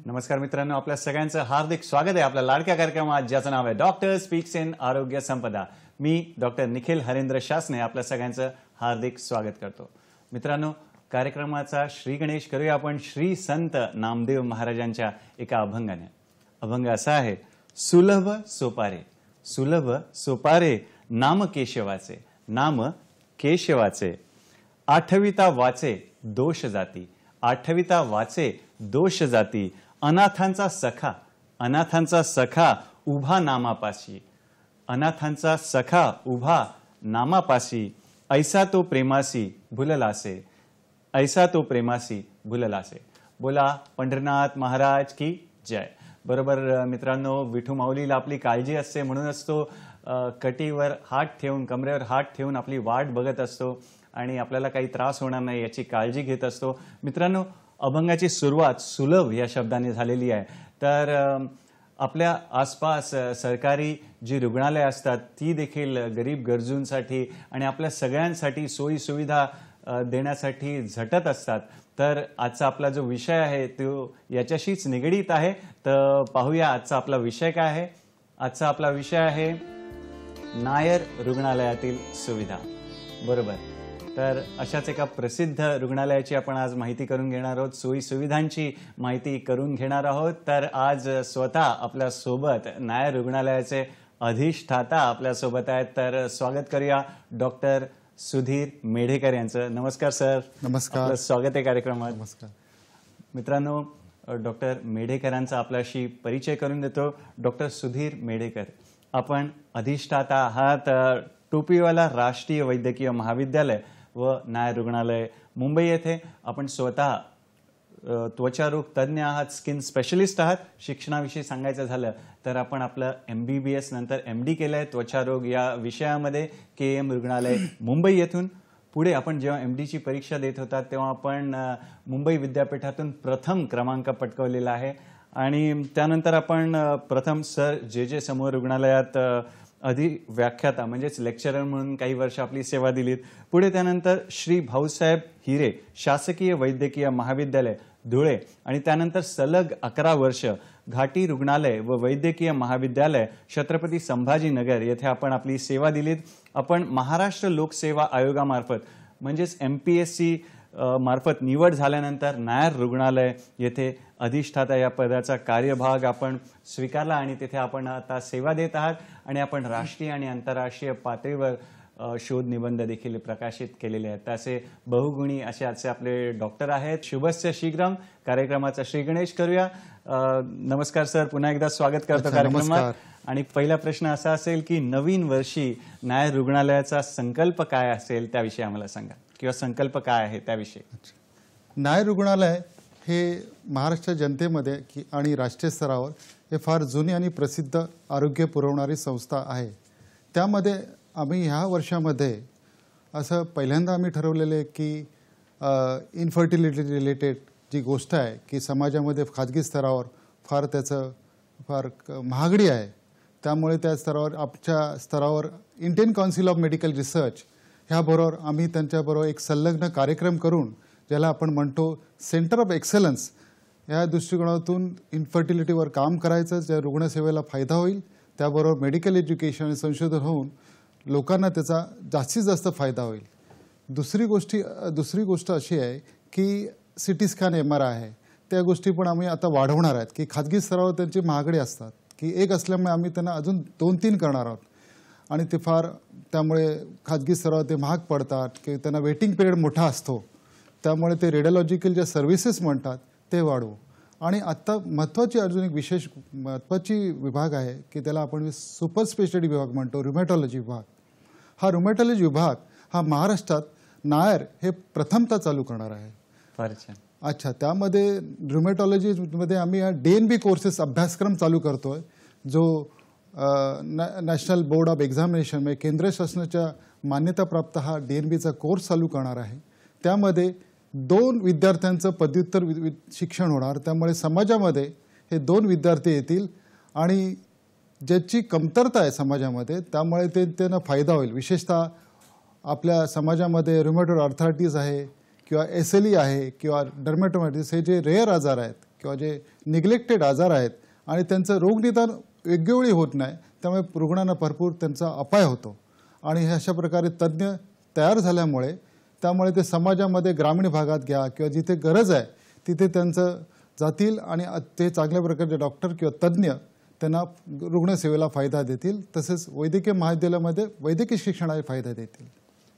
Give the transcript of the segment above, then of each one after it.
नमस्कार मित्रांनो, आपल्या सगळ्यांचं हार्दिक स्वागत आहे आपल्या लाडक्या कार्यक्रमात ज्याचं नाव आहे डॉक्टर स्पीक्स इन आरोग्य संपदा। मी डॉक्टर निखिल हरेंद्र शासने आपल्या सगळ्यांचं हार्दिक स्वागत करतो। मित्रांनो, कार्यक्रमाचा श्री गणेश करूया आपण श्री संत नामदेव महाराजांच्या एका अभंगाने। अभंग असा आहे, सुलभ सोपारे सुलभ सोपारे नाम केशवाचे नाम केशवाचे, आठविता वाचे दोष जाती आठविता वाचे दोष जाती, अनाथांचा सखा उभा नामापाशी अनाथांचा सखा उभा नामापाशी, ऐसा तो प्रेमासी भुललासे ऐसा तो प्रेमासी भुललासे। बोला पंढरीनाथ महाराज की जय। बरोबर मित्रांनो, विठू माऊलीला आपली काळजी असते म्हणूनच तो कटीवर हात ठेवून कमरेवर हात ठेवून आपली वाट बघत असतो आणि आपल्याला काही त्रास होणार नाही याची काळजी घेत असतो। मित्रांनो, अभंगाची सुरुवात सुलभ या शब्दाने झालेली आहे। तर आपल्या आसपास सरकारी जी रुग्णालय असतात ती देखील गरीब गरजूंसाठी आणि आपल्या सगळ्यांसाठी सोयी सुविधा देण्यासाठी झटत असतात। तर आजचा आपला जो विषय आहे तो याच्याशीच निगडीत आहे। तर पाहूया आजचा आपला विषय काय आहे। आजचा आपला विषय आहे नायर रुग्णालयातील सुविधा। बरोबर, तर अशाच एका प्रसिद्ध रुग्णालयाची आपण आज माहिती करून घेणार आहोत, सोयी सुविधांची माहिती करून घेणार आहोत। तर आज स्वतः आपल्या सोबत नायर रुग्णालयाचे अधिष्ठाता आपल्या सोबत आहेत। तर स्वागत करूया डॉक्टर सुधीर मेढेकर यांचं। नमस्कार सर। नमस्कार, स्वागत आहे कार्यक्रमात। नमस्कार मित्रांनो, डॉक्टर मेढेकरांचा आपल्याशी परिचय करून देतो। डॉक्टर सुधीर मेढेकर, आपण अधिष्ठाता आहात टोपीवाला राष्ट्रीय वैद्यकीय महाविद्यालय व नायर रुग्णालय मुंबई येथे। आपण स्वतः त्वचारोग तज्ञ आहात, स्किन स्पेशलिस्ट आहात। शिक्षणाविषयी सांगायचं झालं तर आपण आपलं MBBS नंतर MD केलंय त्वचारोग या विषयामध्ये KM रुग्णालय मुंबई येथून। पुढे आपण जेव्हा MDची परीक्षा देत होता तेव्हा आपण मुंबई विद्यापीठातून प्रथम क्रमांक पटकावलेला आहे आणि त्यानंतर आपण प्रथम सर जे समूह रुग्णालयात व्याख्याता म्हणजेच लेक्चरर म्हणून काही वर्ष आपली सेवा दिलीत। पुढे त्यानंतर श्री भाऊसाहेब हिरे शासकीय वैद्यकीय महाविद्यालय धुळे आणि त्यानंतर सलग 11 वर्ष घाटी रुग्णालय व वैद्यकीय महाविद्यालय छत्रपती संभाजीनगर येथे आपण आपली सेवा दिलीत। आपण महाराष्ट्र लोकसेवा आयोगामार्फत म्हणजेच MPSC मार्फत निवड झाल्यानंतर नायर रुग्णालय येथे अधिष्ठाता या पदाचा कार्यभाग आपण स्वीकारला आणि तिथे आपण आता सेवा देत आहात आणि आपण राष्ट्रीय आणि आंतरराष्ट्रीय पातळीवर शोध निबंध देखील प्रकाशित केलेले आहेत। असे बहुगुणी असे आजचे आपले डॉक्टर आहेत। शुभस्य शीघ्रम कार्यक्रमाचा श्री गणेश करूया। नमस्कार सर, पुन्हा एकदा स्वागत करतो कार्यक्रमात। आणि पहिला प्रश्न असा असेल की नवीन वर्षी नायर रुग्णालयाचा संकल्प काय असेल त्याविषयी आम्हाला सांगा, किंवा संकल्प काय आहे त्याविषयी। नायर रुग्णालय हे महाराष्ट्र जनतेमध्ये आणि राष्ट्रीय स्तरावर हे फार जुनी आणि प्रसिद्ध आरोग्य पुरवणारी संस्था आहे। त्यामध्ये आम्ही ह्या वर्षामध्ये असं पहिल्यांदा आम्ही ठरवलेले की इन्फर्टिलिटी रिलेटेड जी गोष्ट आहे की समाजामध्ये खाजगी स्तरावर फार त्याचं फार महागडी आहे, त्यामुळे त्या स्तरावर आमच्या स्तरावर Indian council of medical research ह्याबरोबर आम्ही त्यांच्याबरोबर एक संलग्न कार्यक्रम करून ज्याला आपण म्हणतो सेंटर ऑफ एक्सलन्स या दृष्टिकोनातून इन्फर्टिलिटीवर काम करायचं, ज्या रुग्णसेवेला फायदा होईल, त्याबरोबर मेडिकल एज्युकेशन आणि संशोधन होऊन लोकांना त्याचा जास्तीत जास्त फायदा होईल। दुसरी गोष्ट अशी आहे की CT स्कॅन MRI आहे, त्या गोष्टी पण आम्ही आता वाढवणार आहेत की खाजगी स्तरावर त्यांची महागडी असतात की एक असल्यामुळे आम्ही त्यांना अजून 2-3 करणार आहोत आणि ते फार त्यामुळे खाजगी स्तरावर ते महाग पडतात की त्यांना वेटिंग पिरियड मोठा असतो, त्यामुळे ते रेडिओलॉजिकल ज्या सर्व्हिसेस म्हणतात ते वाढवू. आणि आत्ता महत्त्वाची अजून एक विशेष महत्त्वाची विभाग आहे की त्याला आपण सुपर स्पेशालिटी विभाग म्हणतो, रुमॅटॉलॉजी विभाग. हा रुमॅटॉलॉजी विभाग हा महाराष्ट्रात नायर हे प्रथमतः चालू करणार आहे. फार छान. अच्छा, त्यामध्ये रुमॅटॉलॉजीमध्ये आम्ही DNB कोर्सेस अभ्यासक्रम चालू करतोय, जो नॅशनल बोर्ड ऑफ एक्झामिनेशन म्हणजे केंद्र शासनाच्या मान्यताप्राप्त हा DNBचा कोर्स चालू करणार आहे. त्यामध्ये 2 विद्यार्थ्यांचं पदव्युत्तर शिक्षण होणार. त्यामुळे समाजामध्ये हे 2 विद्यार्थी येतील आणि ज्याची कमतरता आहे समाजामध्ये त्यामुळे त्यांना फायदा होईल. विशेषतः आपल्या समाजामध्ये रुमॅटॉइड आर्थरायटिस आहे किंवा SLE आहे किंवा डर्मॅटोमायटिस हे जे रेअर आजार आहेत किंवा जे निग्लेक्टेड आजार आहेत आणि त्यांचं रोगनिदान योग्य वेळी होत नाही, त्यामुळे रुग्णांना भरपूर त्यांचा अपाय होतो. आणि हे अशा प्रकारे तज्ज्ञ तयार झाल्यामुळे त्यामुळे ते समाजामध्ये ग्रामीण भागात घ्या किंवा जिथे गरज आहे तिथे त्यांचं जातील आणि ते चांगल्या प्रकारचे डॉक्टर किंवा तज्ज्ञ त्यांना रुग्णसेवेला फायदा देतील, तसेच वैद्यकीय महाविद्यालयामध्ये वैद्यकीय शिक्षणाला फायदा देतील.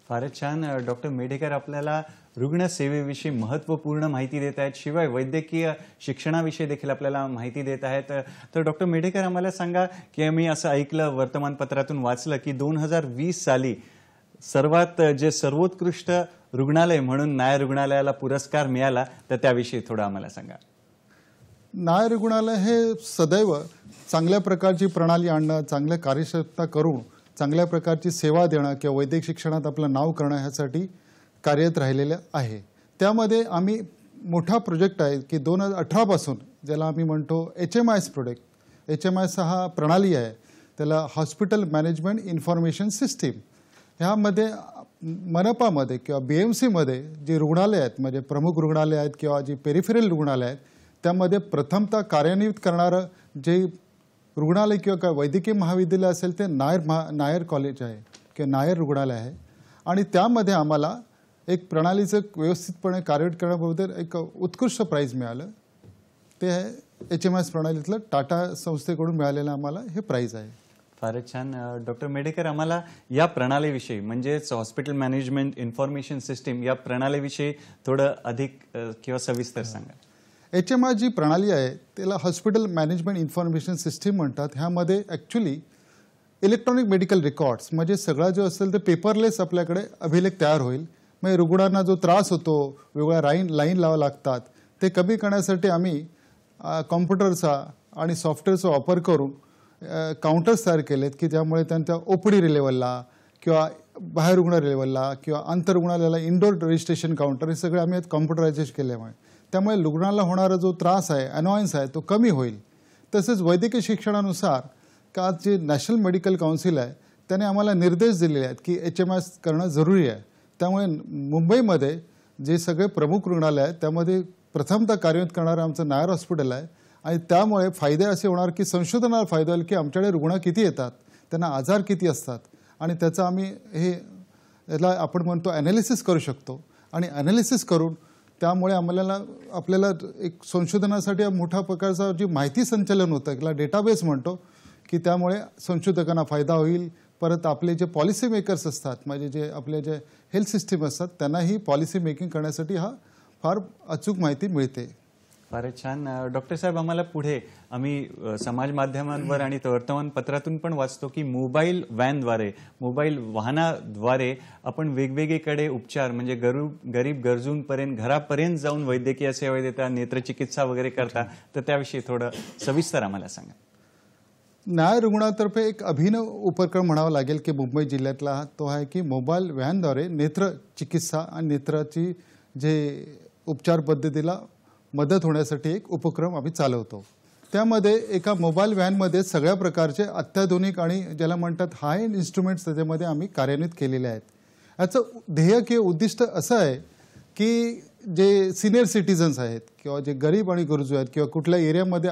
फारच छान. डॉक्टर मेढेकर आपल्याला रुग्णसेवेविषयी महत्त्वपूर्ण माहिती देत आहेत, शिवाय वैद्यकीय शिक्षणाविषयी देखील आपल्याला माहिती देत आहेत. तर डॉक्टर मेढेकर आम्हाला सांगा की आम्ही असं ऐकलं, वर्तमानपत्रातून वाचलं की 2020 साली सर्वात जे सर्वोत्कृष्ट रुग्णालय म्हणून नायर रुग्णालयाला पुरस्कार मिळाला, तर त्याविषयी थोडं आम्हाला सांगा. नायर रुग्णालय हे सदैव चांगल्या प्रकारची प्रणाली आणणं, चांगल्या कार्यक्षमता करून चांगल्या प्रकारची सेवा देणं किंवा वैद्यकीय शिक्षणात आपलं नाव करणं ह्यासाठी कार्यरत राहिलेलं आहे. त्यामध्ये आम्ही मोठा प्रोजेक्ट आहे की 2018 पासून ज्याला आम्ही म्हणतो HMIS प्रोजेक्ट. HMIS हा प्रणाली आहे, त्याला हॉस्पिटल मॅनेजमेंट इन्फॉर्मेशन सिस्टीम. ह्यामध्ये मनपामध्ये किंवा BMCमध्ये जी रुग्णालय आहेत, म्हणजे प्रमुख रुग्णालय आहेत किंवा जी पेरिफेरल रुग्णालय आहेत, त्यामध्ये प्रथमतः कार्यान्वित करणारं जे रुग्णालय किंवा वैद्यकीय महाविद्यालय असेल ते नायर कॉलेज आहे किंवा नायर रुग्णालय आहे. आणि त्यामध्ये आम्हाला एक प्रणालीचं व्यवस्थितपणे कार्यरत करण्याबद्दल एक उत्कृष्ट प्राईज मिळालं. ते आहे HMIS प्रणालीतलं टाटा संस्थेकडून मिळालेलं आम्हाला हे प्राईज आहे. फारच छान. डॉक्टर मेढेकर आम्हाला या प्रणालीविषयी म्हणजेच हॉस्पिटल मॅनेजमेंट इन्फॉर्मेशन सिस्टीम या प्रणालीविषयी थोडं अधिक किंवा सविस्तर सांगा. HMIS जी प्रणाली आहे त्याला हॉस्पिटल मॅनेजमेंट इन्फॉर्मेशन सिस्टीम म्हणतात. ह्यामध्ये ॲक्च्युली इलेक्ट्रॉनिक मेडिकल रेकॉर्ड्स म्हणजे सगळा जो असेल ते पेपरलेस आपल्याकडे अभिलेख तयार होईल. म्हणजे रुग्णांना जो त्रास होतो, वेगवेगळ्या लाईन लावा लागतात, ते कमी करण्यासाठी आम्ही कॉम्प्युटरचा आणि सॉफ्टवेअरचा वापर करून काउंटर्स तयार केलेत की ज्यामुळे त्यांच्या OPD लेवलला किंवा बाहेर रुग्णालय लेवलला किंवा आंतररुग्णालयाला इंडोर रजिस्ट्रेशन काउंटर हे सगळे आम्ही कॉम्प्युटरायझेशन केल्यामुळे त्यामुळे रुग्णाला होणारा जो त्रास आहे, अनॉयन्स आहे, तो कमी होईल. तसेच वैद्यकीय शिक्षणानुसार का जे नॅशनल मेडिकल काउन्सिल आहे त्याने आम्हाला निर्देश दिलेले आहेत की HMIS करणं जरुरी आहे. त्यामुळे मुंबईमध्ये जे सगळे प्रमुख रुग्णालय आहेत त्यामध्ये प्रथमतः कार्यान्वित करणारं आमचं नायर हॉस्पिटल आहे. आणि त्यामुळे फायदे असे होणार की संशोधनाला फायदा होईल की आमच्याकडे रुग्ण किती येतात, त्यांना आजार किती असतात आणि त्याचं आम्ही याला आपण म्हणतो ॲनालिसिस करू शकतो. आणि ॲनालिसिस करून त्यामुळे आपल्याला एक संशोधनासाठी मोठा प्रकारचा जी माहिती संचलन होतं याला डेटाबेस म्हणतो की त्यामुळे संशोधकांना फायदा होईल. परत आपले जे पॉलिसी मेकर्स असतात, म्हणजे जे आपले जे हेल्थ सिस्टीम असतात त्यांनाही पॉलिसी मेकिंग करण्यासाठी हा फार अचूक माहिती मिळते. फारच छान. डॉक्टर साहेब आम्हाला पुढे आम्ही समाज माध्यमांवर आणि वर्तमानपत्रातून पण वाचतो की मोबाईल व्हॅनद्वारे, मोबाईल वाहनाद्वारे आपण वेगवेगळीकडे उपचार म्हणजे गरीब गरजूंपर्यंत घरापर्यंत जाऊन वैद्यकीय सेवा देता, नेत्रचिकित्सा वगैरे करता, तर त्याविषयी थोडं सविस्तर आम्हाला सांगा. नायर रुग्णातर्फे एक अभिनव उपक्रम म्हणावा लागेल की मुंबई जिल्ह्यातला तो आहे की मोबाईल व्हॅनद्वारे नेत्र चिकित्सा आणि नेत्राची जे उपचार पद्धतीला मदत होण्यासाठी एक उपक्रम आम्ही चालवतो. त्यामध्ये एका मोबाईल व्हॅनमध्ये सगळ्या प्रकारचे अत्याधुनिक आणि ज्याला म्हणतात हाय एंड इन्स्ट्रुमेंट्स त्याच्यामध्ये आम्ही कार्यान्वित केलेले आहेत. याचं ध्येय किंवा उद्दिष्ट असं आहे की जे सिनियर सिटीजन्स आहेत किंवा जे गरीब आणि गरजू आहेत किंवा कुठल्या एरियामध्ये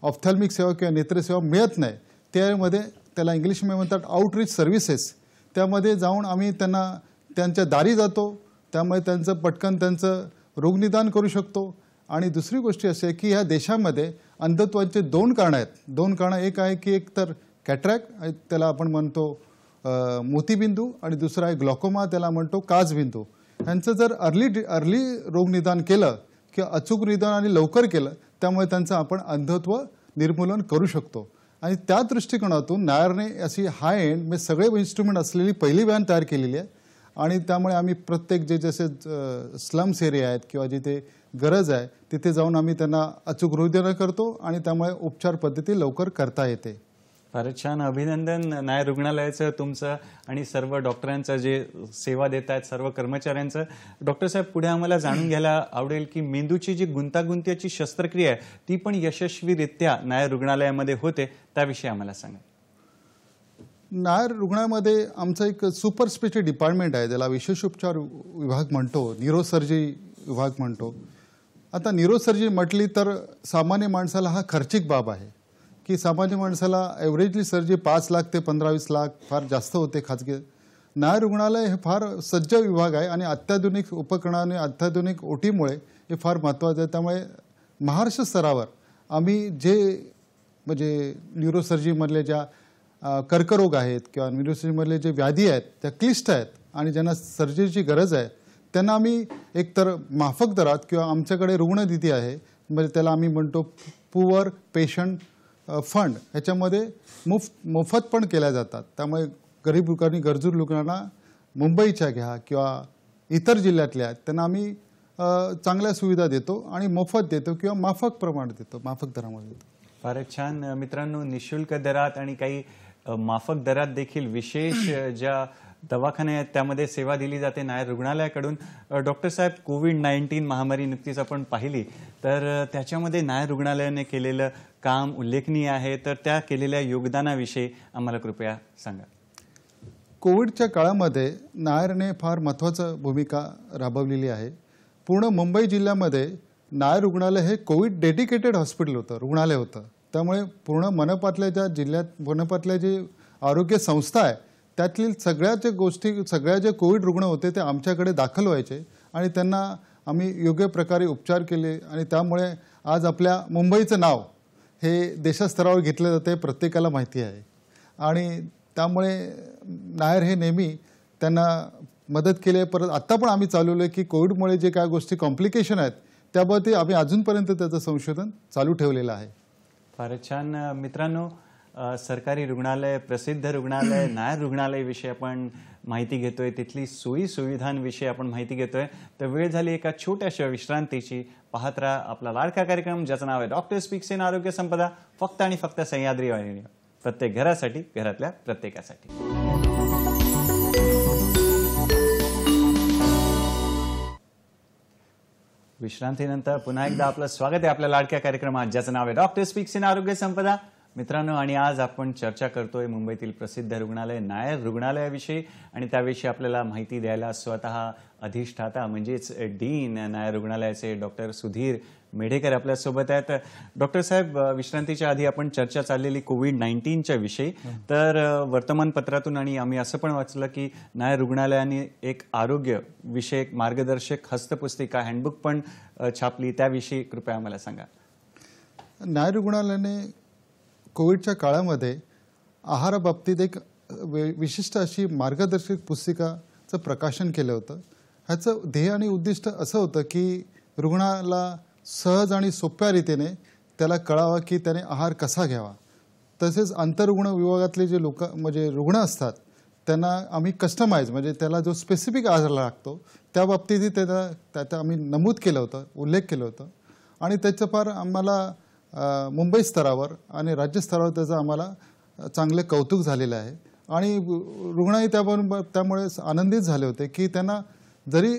ऑफ्थॅल्मिक सेवा किंवा नेत्रसेवा मिळत नाही त्यामध्ये त्याला इंग्लिशमध्ये म्हणतात आउटरीच सर्व्हिसेस, त्यामध्ये जाऊन आम्ही त्यांच्या दारी जातो. त्यामुळे त्यांचं पटकन त्यांचं रोगनिदान करू शकतो. आणि दुसरी गोष्ट अशी आहे की ह्या देशामध्ये अंधत्वाचे 2 कारणं आहेत. 2 कारणं, एक आहे की एक तर कॅटरॅक्ट त्याला आपण म्हणतो मोतीबिंदू आणि दुसरा आहे ग्लॉकोमा, त्याला म्हणतो काचबिंदू. यांचं जर अर्ली रोगनिदान केलं किंवा अचूक निदान आणि लवकर केलं, त्यामुळे त्यांचं आपण अंधत्व निर्मूलन करू शकतो. आणि त्या दृष्टिकोनातून नायरने अशी हाय एंड म्हणजे सगळे इन्स्ट्रुमेंट असलेली पहिली व्हॅन तयार केलेली आहे. आणि त्यामुळे आम्ही प्रत्येक जे जसे स्लम्स एरिया आहेत किंवा जिथे गरज आहे तिथे जाऊन आम्ही त्यांना अचूक रोगनिदान करतो आणि त्यामुळे उपचार पद्धती लवकर करता येते. फारच छान. अभिनंदन नायर रुग्णालयाचं तुमचं आणि सर्व डॉक्टरांचं जे सेवा देत आहेत सर्व कर्मचाऱ्यांचं. डॉक्टर साहेब, पुढे आम्हाला जाणून घ्यायला आवडेल की मेंदूची जी गुंतागुंतीची शस्त्रक्रिया आहे ती पण यशस्वीरित्या नायर रुग्णालयामध्ये होते, त्याविषयी आम्हाला सांगा. नायर रुग्णालयामध्ये आमचं एक सुपर स्पेशल डिपार्टमेंट आहे, ज्याला विशेष उपचार विभाग म्हणतो, न्यूरोसर्जरी विभाग म्हणतो. आता न्यूरोसर्जरी म्हटली तर सामान्य माणसाला हा खर्चिक बाब आहे की सामान्य माणसाला एव्हरेजली सर्जरी 5 लाख ते 15-20 लाख फार जास्त होते खाजगी. नायर रुग्णालय हे फार सज्ज विभाग आहे आणि अत्याधुनिक उपकरणाने अत्याधुनिक ओटीमुळे हे फार महत्त्वाचं आहे. त्यामुळे महाराष्ट्र स्तरावर आम्ही जे म्हणजे न्यूरोसर्जरीमधले ज्या कर्करोग आहेत किंवा न्यूरोसर्जरीमधले जे व्याधी आहेत त्या क्लिष्ट आहेत आणि ज्यांना सर्जरीची गरज आहे त्यांना आम्ही एकतर माफक दरात किंवा आमच्याकडे रुग्णनिधी आहे, म्हणजे त्याला आम्ही म्हणतो पुअर पेशंट फंड, ह्याच्यामध्ये मोफत पण केल्या जातात. त्यामुळे गरीब लोकांनी गरजू लोकांना मुंबईच्या घ्या किंवा इतर जिल्ह्यातल्या त्यांना आम्ही चांगल्या सुविधा देतो आणि मोफत देतो किंवा माफक प्रमाणात देतो, माफक दरामध्ये देतो. फारच छान. मित्रांनो, निशुल्क दरात आणि काही माफक दरात देखील विशेष ज्या दवाखाने आहेत त्यामध्ये सेवा दिली जाते नायर रुग्णालयाकडून. डॉक्टर साहेब, कोविड-19 महामारी नुकतीच आपण पाहिली तर त्याच्यामध्ये नायर रुग्णालयाने केलेलं काम उल्लेखनीय आहे, तर त्या केलेल्या योगदानाविषयी आम्हाला कृपया सांगा. कोविडच्या काळामध्ये नायरने फार महत्त्वाची भूमिका राबवलेली आहे. पूर्ण मुंबई जिल्ह्यामध्ये नायर रुग्णालय हे कोविड डेडिकेटेड हॉस्पिटल होतं, रुग्णालय होतं. त्यामुळे पूर्ण मनपातल्या ज्या जिल्ह्यात मनपातल्या जे आरोग्य संस्था आहे त्यातील सगळ्याच गोष्टी, सगळ्या जे कोविड रुग्ण होते ते आमच्याकडे दाखल व्हायचे आणि त्यांना आम्ही योग्य प्रकारे उपचार केले आणि त्यामुळे आज आपल्या मुंबईचं नाव हे देशस्तरावर घेतलं जाते, प्रत्येकाला माहिती आहे. आणि त्यामुळे नायर हे नेहमी त्यांना मदत केली आहे. परत आत्ता पण आम्ही चालवलं आहे की कोविडमुळे जे काय गोष्टी कॉम्प्लिकेशन आहेत त्याबाबत आम्ही अजूनपर्यंत त्याचं संशोधन चालू ठेवलेलं आहे. फारच छान. मित्रांनो, सरकारी रुग्णालय, प्रसिद्ध रुग्णालय, नायर रुग्णालयाविषयी आपण माहिती घेतोय, तिथली सोयी सुविधांविषयी आपण माहिती घेतोय. तर वेळ झाली एका छोट्याशा विश्रांतीची. पाहत राहा आपला लाडका कार्यक्रम ज्याचं नाव आहे डॉक्टर स्पीक्स इन आरोग्य संपदा, फक्त आणि फक्त सह्याद्री वाहिनीवर. प्रत्येक घरासाठी, घरातल्या प्रत्येकासाठी. विश्रांतीनंतर पुन्हा एकदा आपलं स्वागत आहे आपल्या लाडक्या कार्यक्रमात ज्याचं नाव आहे डॉक्टर स्पीक्स इन आरोग्य संपदा. मित्रांनो, आणि आज आपण चर्चा करतोय मुंबईतील प्रसिद्ध रुग्णालय नायर रुग्णालयाविषयी आणि त्याविषयी आपल्याला माहिती द्यायला स्वतः अधिष्ठाता म्हणजेच डीन नायर रुग्णालयाचे डॉक्टर सुधीर मेढेकर आपल्यासोबत आहेत. डॉक्टर साहेब, विश्रांतीच्या आधी आपण चर्चा चाललेली कोविड-19च्या विषयी. तर वर्तमानपत्रातून आणि आम्ही असं पण वाचलं की नायर रुग्णालयाने एक आरोग्य विषयक मार्गदर्शक हस्तपुस्तिका हँडबुक पण छापली, त्याविषयी कृपया आम्हाला सांगा. नायर रुग्णालयाने कोविडच्या काळामध्ये आहाराबाबतीत एक विशिष्ट अशी मार्गदर्शक पुस्तिकाचं प्रकाशन केलं होतं. ह्याचं ध्येय आणि उद्दिष्ट असं होतं की रुग्णाला सहज आणि सोप्या रीतीने त्याला कळावं की त्याने आहार कसा घ्यावा. तसेच आंतररुग्ण विभागातले जे लोक म्हणजे रुग्ण असतात त्यांना आम्ही कस्टमाइज म्हणजे त्याला जो स्पेसिफिक आहार लागतो त्या बाबतीतही त्याचा आम्ही नमूद केलं होतं, उल्लेख केलं होतं. आणि त्याचं फार आम्हाला मुंबई स्तरावर आणि राज्य स्तरावर त्याचं आम्हाला चांगले कौतुक झालेलं आहे. आणि रुग्णही त्यामुळे आनंदित झाले होते की त्यांना जरी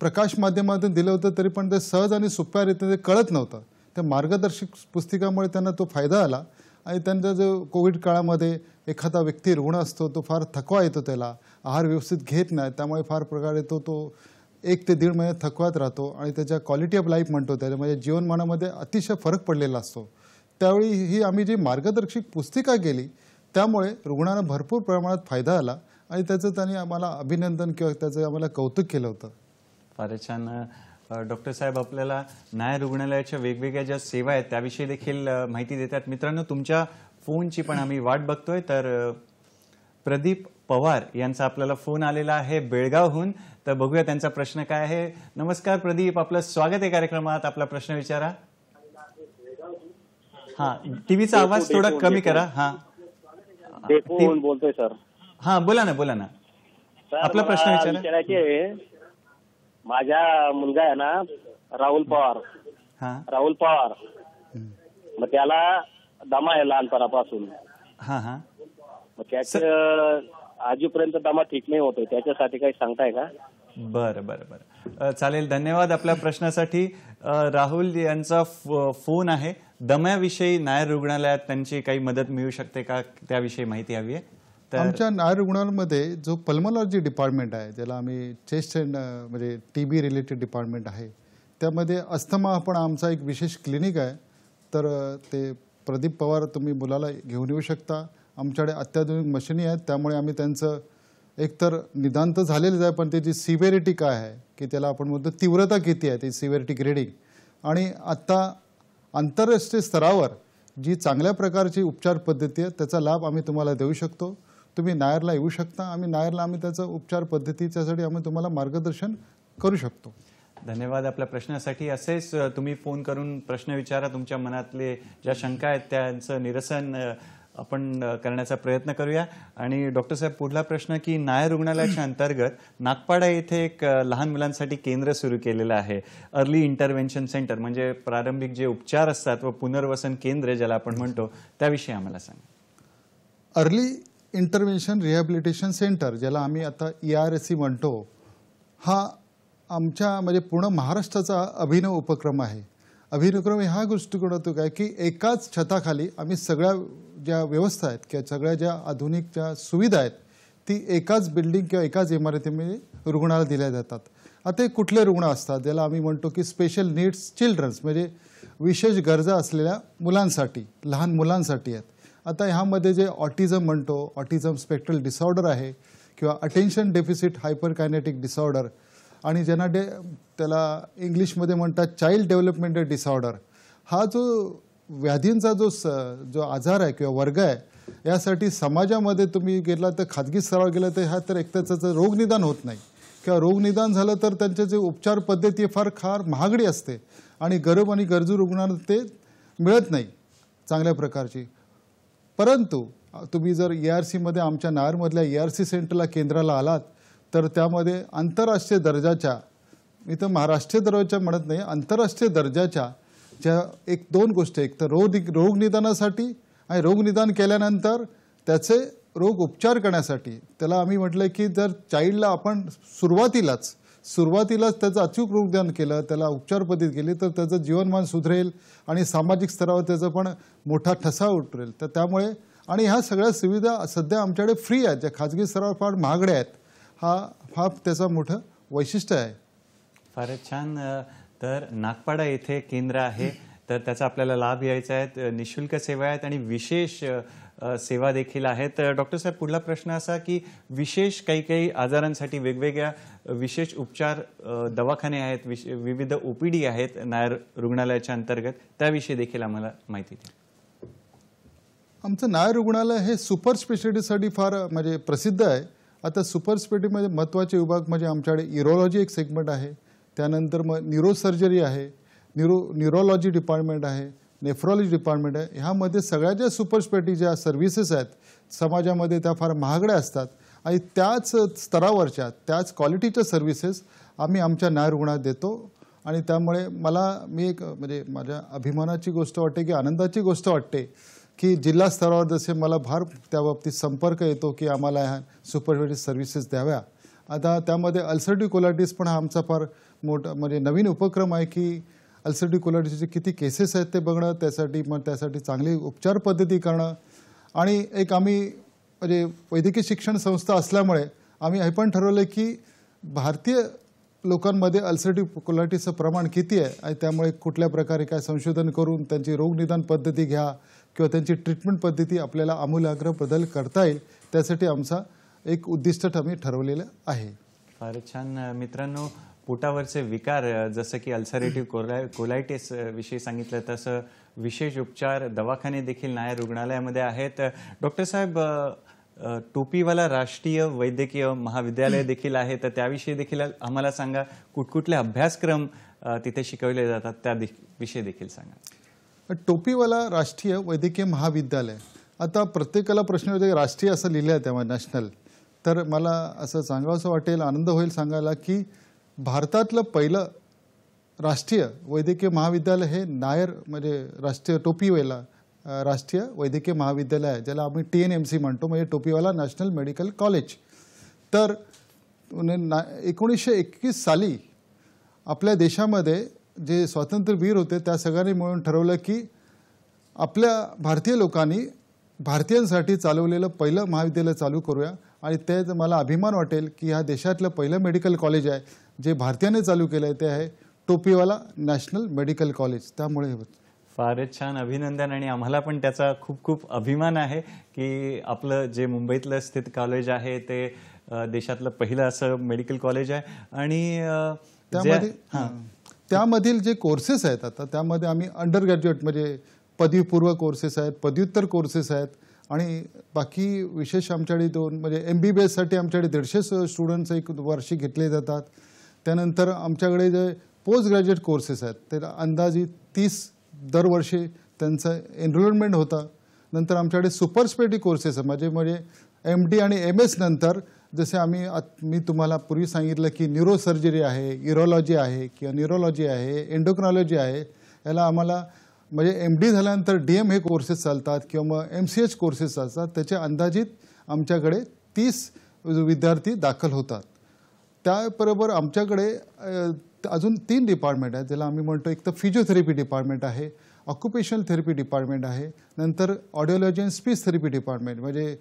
प्रकाश माध्यमातून दिलं होतं तरी पण ते सहज आणि सोप्या रीतीने कळत नव्हतं. त्या मार्गदर्शक पुस्तिकामुळे त्यांना तो फायदा आला. आणि त्यांचा जो कोविड काळामध्ये एखादा व्यक्ती रुग्ण असतो तो फार थकवा येतो, त्याला आहार व्यवस्थित घेत नाही, त्यामुळे फार प्रकारे तो 1 ते 1.5 महिने थकवात राहतो आणि त्याच्या क्वालिटी ऑफ लाईफ म्हणतो त्याला म्हणजे जीवनमानामध्ये अतिशय फरक पडलेला असतो. त्यावेळी ही आम्ही जी मार्गदर्शक पुस्तिका केली त्यामुळे रुग्णांना भरपूर प्रमाणात फायदा आला आणि त्याचं त्यांनी आम्हाला अभिनंदन किंवा त्याचं आम्हाला कौतुक केलं होतं. फारच छान. डॉक्टर साहेब, आपल्याला नायर रुग्णालयाच्या वेगवेगळ्या ज्या सेवा आहेत त्याविषयी देखील माहिती देतात. मित्रांनो, तुमच्या फोनची पण आम्ही वाट बघतोय. तर प्रदीप पवार यांचा आपल्याला फोन आलेला आहे बेळगावहून. तर बघूया त्यांचा प्रश्न काय आहे. नमस्कार प्रदीप, आपलं स्वागत आहे कार्यक्रमात. आपला प्रश्न विचारा. हा, टीव्हीचा आवाज थोडा कमी करा. हा बोलतोय सर. हा, बोला ना. आपला प्रश्न विचारा. माझा मुलगा आहे ना राहुल पवार. मग त्याला दमा आहे लहानपणापासून. मग त्याच्या आजूपर्यंत दमा ठीक नाही होतोय, त्याच्यासाठी काही सांगताय का? बरं. चालेल, धन्यवाद आपल्या प्रश्नासाठी. राहुल यांचा फोन आहे. दम्याविषयी नायर रुग्णालयात त्यांची काही मदत मिळू शकते का, त्याविषयी माहिती हवी आहे. तर आमच्या नायर रुग्णालयामध्ये जो पल्मोनॉलॉजी डिपार्टमेंट आहे, ज्याला आम्ही चेस्ट अँड म्हणजे TB रिलेटेड डिपार्टमेंट आहे, त्यामध्ये अस्थमा पण आमचा एक विशेष क्लिनिक आहे. तर ते प्रदीप पवार तुम्ही मुलाला घेऊन येऊ शकता. आमच्याकडे अत्याधुनिक मशिनी आहेत, त्यामुळे आम्ही त्यांचं एकतर निदान तर झालेलंच आहे, पण त्याची सिव्हिरिटी काय आहे, की त्याला आपण म्हणतो तीव्रता किती आहे, ती सिव्हिरिटी ग्रेडिंग. आणि आत्ता आंतरराष्ट्रीय स्तरावर जी चांगल्या प्रकारची उपचार पद्धती आहे, त्याचा लाभ आम्ही तुम्हाला देऊ शकतो. तुम्ही नायरला येऊ शकता. आम्ही त्याचं उपचार पद्धतीच्यासाठी आम्ही तुम्हाला मार्गदर्शन करू शकतो. धन्यवाद आपल्या प्रश्नासाठी. असेच तुम्ही फोन करून प्रश्न विचारा. तुमच्या मनातले ज्या शंका आहेत त्यांचं निरसन आपण करण्याचा प्रयत्न करूया. आणि डॉक्टर साहेब, पुढला प्रश्न की नायर रुग्णालयाच्या अंतर्गत नागपाडा येथे एक लहान मुलांसाठी केंद्र सुरू केलेलं आहे, अर्ली इंटरव्हेन्शन सेंटर, म्हणजे प्रारंभिक जे उपचार असतात व पुनर्वसन केंद्र ज्याला आपण म्हणतो, त्याविषयी आम्हाला सांगा. अर्ली इंटरव्हेन्शन रिहॅबिलिटेशन सेंटर, ज्याला आम्ही आता ERC म्हणतो, हा आमच्या म्हणजे पूर्ण महाराष्ट्राचा अभिनव उपक्रम आहे. अभिनवक्रम ह्या गोष्टीकडे होतो काय, की एकाच छताखाली आम्ही सगळ्या ज्या व्यवस्था आहेत किंवा सगळ्या ज्या आधुनिक ज्या सुविधा आहेत, ती एकाच बिल्डिंग किंवा एकाच इमारतीमध्ये रुग्णाला दिल्या जातात. आता हे कुठले रुग्ण असतात, ज्याला आम्ही म्हणतो की स्पेशल नीड्स चिल्ड्रन्स, म्हणजे विशेष गरजा असलेल्या मुलांसाठी, लहान मुलांसाठी आहेत. आता ह्यामध्ये जे ऑटिझम म्हणतो, ऑटिझम स्पेक्ट्रल डिसऑर्डर आहे, किंवा अटेन्शन डेफिसिट हायपरकायनेटिक डिसऑर्डर, आणि ज्यांना त्याला इंग्लिशमध्ये म्हणतात चाइल्ड डेव्हलपमेंटल डिसऑर्डर, हा जो व्याधींचा जो आजार आहे किंवा वर्ग आहे, यासाठी समाजामध्ये तुम्ही गेला तर खाजगी स्तरावर गेला तर ह्या तर एक त्याचं रोगनिदान होत नाही, किंवा रोगनिदान झालं तर त्यांचे जे उपचार पद्धती फार महागडी असते आणि गरीब आणि गरजू रुग्णांना ते मिळत नाही चांगल्या प्रकारची. परंतु तुम्ही जर ERCमध्ये आमच्या नायरमधल्या ERC सेंटरला केंद्राला आलात तर त्यामध्ये आंतरराष्ट्रीय दर्जाच्या, मी तर महाराष्ट्रीय दर्जाच्या म्हणत नाही, आंतरराष्ट्रीय दर्जाच्या ज्या 1-2 गोष्टी, एक तर रोगनिदानासाठी आणि रोगनिदान केल्यानंतर त्याचे रोग उपचार करण्यासाठी. त्याला आम्ही म्हटलं की जर चाइल्डला आपण सुरुवातीलाच त्याचं अचूक रोगनिदान केलं, त्याला उपचार पद्धती केली, तर त्याचं जीवनमान सुधरेल आणि सामाजिक स्तरावर त्याचा पण मोठा ठसा उतरेल. तर त्यामुळे, आणि ह्या सगळ्या सुविधा सध्या आमच्याकडे फ्री आहेत, ज्या खाजगी स्तरावर फार महागड्या आहेत. हा त्याचं मोठं वैशिष्ट्य आहे. फारच छान. तर नागपाडा येथे केंद्र आहे, तर त्याचा आपल्याला लाभ घ्यायचा आहे. निशुल्क सेवा आहेत आणि विशेष सेवा देखील आहेत. डॉक्टर साहेब, पुढला प्रश्न असा की विशेष काही आजारांसाठी वेगवेगळ्या विशेष उपचार दवाखाने आहेत, विविध OPD आहेत नायर रुग्णालयाच्या अंतर्गत, त्याविषयी देखील आम्हाला माहिती द्या. आमचं नायर रुग्णालय हे सुपर स्पेशालिटीसाठी फार म्हणजे प्रसिद्ध आहे. आता सुपर स्पेशालिटीमध्ये महत्त्वाचे विभाग म्हणजे आमच्याकडे यूरोलॉजी एक सेगमेंट आहे, त्यानंतर मग न्यूरोसर्जरी आहे, न्यूरोलॉजी डिपार्टमेंट आहे, नेफ्रॉलॉजी डिपार्टमेंट आहे. ह्यामध्ये सगळ्या ज्या सुपर स्पेशालिटी ज्या सर्व्हिसेस आहेत समाजामध्ये त्या फार महागड्या असतात आणि त्याच स्तरावरच्या त्याच क्वालिटीच्या सर्व्हिसेस आम्ही आमच्या नायर रुग्णालयात देतो. आणि त्यामुळे मी एक म्हणजे माझ्या अभिमानाची गोष्ट वाटते की आनंदाची गोष्ट वाटते की जिल्हा स्तरावर जसे मला फार त्याबाबतीत संपर्क येतो की आम्हाला ह्या सुपर स्पेशालिटी सर्व्हिसेस द्याव्या. आता त्यामध्ये अल्सर्टिव्ह कोलायटिस पण हा आमचा फार मोठा म्हणजे नवीन उपक्रम आहे की अल्सर्टिव्ह कोलायटिसचे किती केसेस आहेत ते बघणं, त्यासाठी चांगली उपचार पद्धती करणं. आणि एक आम्ही म्हणजे वैद्यकीय शिक्षण संस्था असल्यामुळे आम्ही हे पण ठरवलं की भारतीय लोकांमध्ये अल्सर्टिव्ह कोलायटिसचं प्रमाण किती आहे आणि त्यामुळे कुठल्या प्रकारे काय संशोधन करून त्यांची रोगनिदान पद्धती घ्या किंवा त्यांची ट्रीटमेंट पद्धती आपल्याला आमूलाग्र बदल करता येईल, त्यासाठी आमचा एक उद्दिष्ट आम्ही ठरवलेलं आहे. फारच छान. मित्रांनो, पोटावरचे विकार जसं की अल्सरेटिव्ह कोलायटिस विषयी सांगितलं, तसं विशेष उपचार दवाखाने देखील नायर रुग्णालयामध्ये आहेत. डॉक्टर साहेब, टोपीवाला राष्ट्रीय वैद्यकीय महाविद्यालय देखील आहे, तर त्याविषयी देखील आम्हाला सांगा. कुठकुठले अभ्यासक्रम तिथे शिकवले जातात त्या विषयी देखील सांगा. टोपीवाला राष्ट्रीय वैद्यकीय महाविद्यालय, आता प्रत्येकाला प्रश्न होते राष्ट्रीय असं लिहिलं आहे त्यामध्ये नॅशनल, तर मला असं सांगावंसं वाटेल, आनंद होईल सांगायला की भारतातलं पहिलं राष्ट्रीय वैद्यकीय महाविद्यालय हे नायर म्हणजे राष्ट्रीय टोपीवाला राष्ट्रीय वैद्यकीय महाविद्यालय आहे, ज्याला आम्ही TNMC म्हणतो, म्हणजे टोपीवाला नॅशनल मेडिकल कॉलेज. तर 1921 साली आपल्या देशामध्ये जे स्वातंत्र्यवीर होते त्या सगळ्यांनी मिळून ठरवलं की आपल्या भारतीय लोकांनी भारतीयांसाठी चालवलेलं पहिलं महाविद्यालय चालू करूया. आणि ते मला अभिमान वाटेल की ह्या देशातलं पहिलं मेडिकल कॉलेज आहे जे भारतीयाने चालू केलं आहे, ते आहे टोपीवाला नॅशनल मेडिकल कॉलेज. त्यामुळे फारच छान, अभिनंदन. आणि आम्हाला पण त्याचा खूप खूप अभिमान आहे की आपलं जे मुंबईतलं स्थित कॉलेज आहे ते देशातलं पहिलं असं मेडिकल कॉलेज आहे. आणि त्यामधील जे कोर्सेस आहेत आता त्यामध्ये आम्ही अंडर ग्रॅज्युएट म्हणजे पदवीपूर्व कोर्सेस आहेत, पदव्युत्तर कोर्सेस आहेत, आणि बाकी विशेष आमच्याकडे म्हणजे MBBS साठी आमच्याकडे 150 स्टुडंट्स एक वर्षी घेतले जातात. त्यानंतर आमच्याकडे जे पोस्ट ग्रॅज्युएट कोर्सेस आहेत ते अंदाजे 30 दरवर्षी त्यांचं एनरोलमेंट होतं. नंतर आमच्याकडे सुपर स्पेशालिटी कोर्सेस आहे, म्हणजे MD आणि MS नंतर जसे मी तुम्हाला पूर्वी सांगितलं की न्यूरोसर्जरी आहे, युरोलॉजी आहे किंवा न्यूरोलॉजी आहे, एंडोक्रायनॉलॉजी आहे, याला आम्हाला म्हणजे MD झाल्यानंतर DM हे कोर्सेस चालतात किंवा मग MCH कोर्सेस चालतात. त्याचे अंदाजित आमच्याकडे 30 विद्यार्थी दाखल होतात. त्याबरोबर आमच्याकडे अजून 3 डिपार्टमेंट आहेत, ज्याला आम्ही म्हणतो, एक तर फिजिओथेरपी डिपार्टमेंट आहे, ऑक्युपेशनल थेरपी डिपार्टमेंट आहे, नंतर audiology and speech therapy department म्हणजे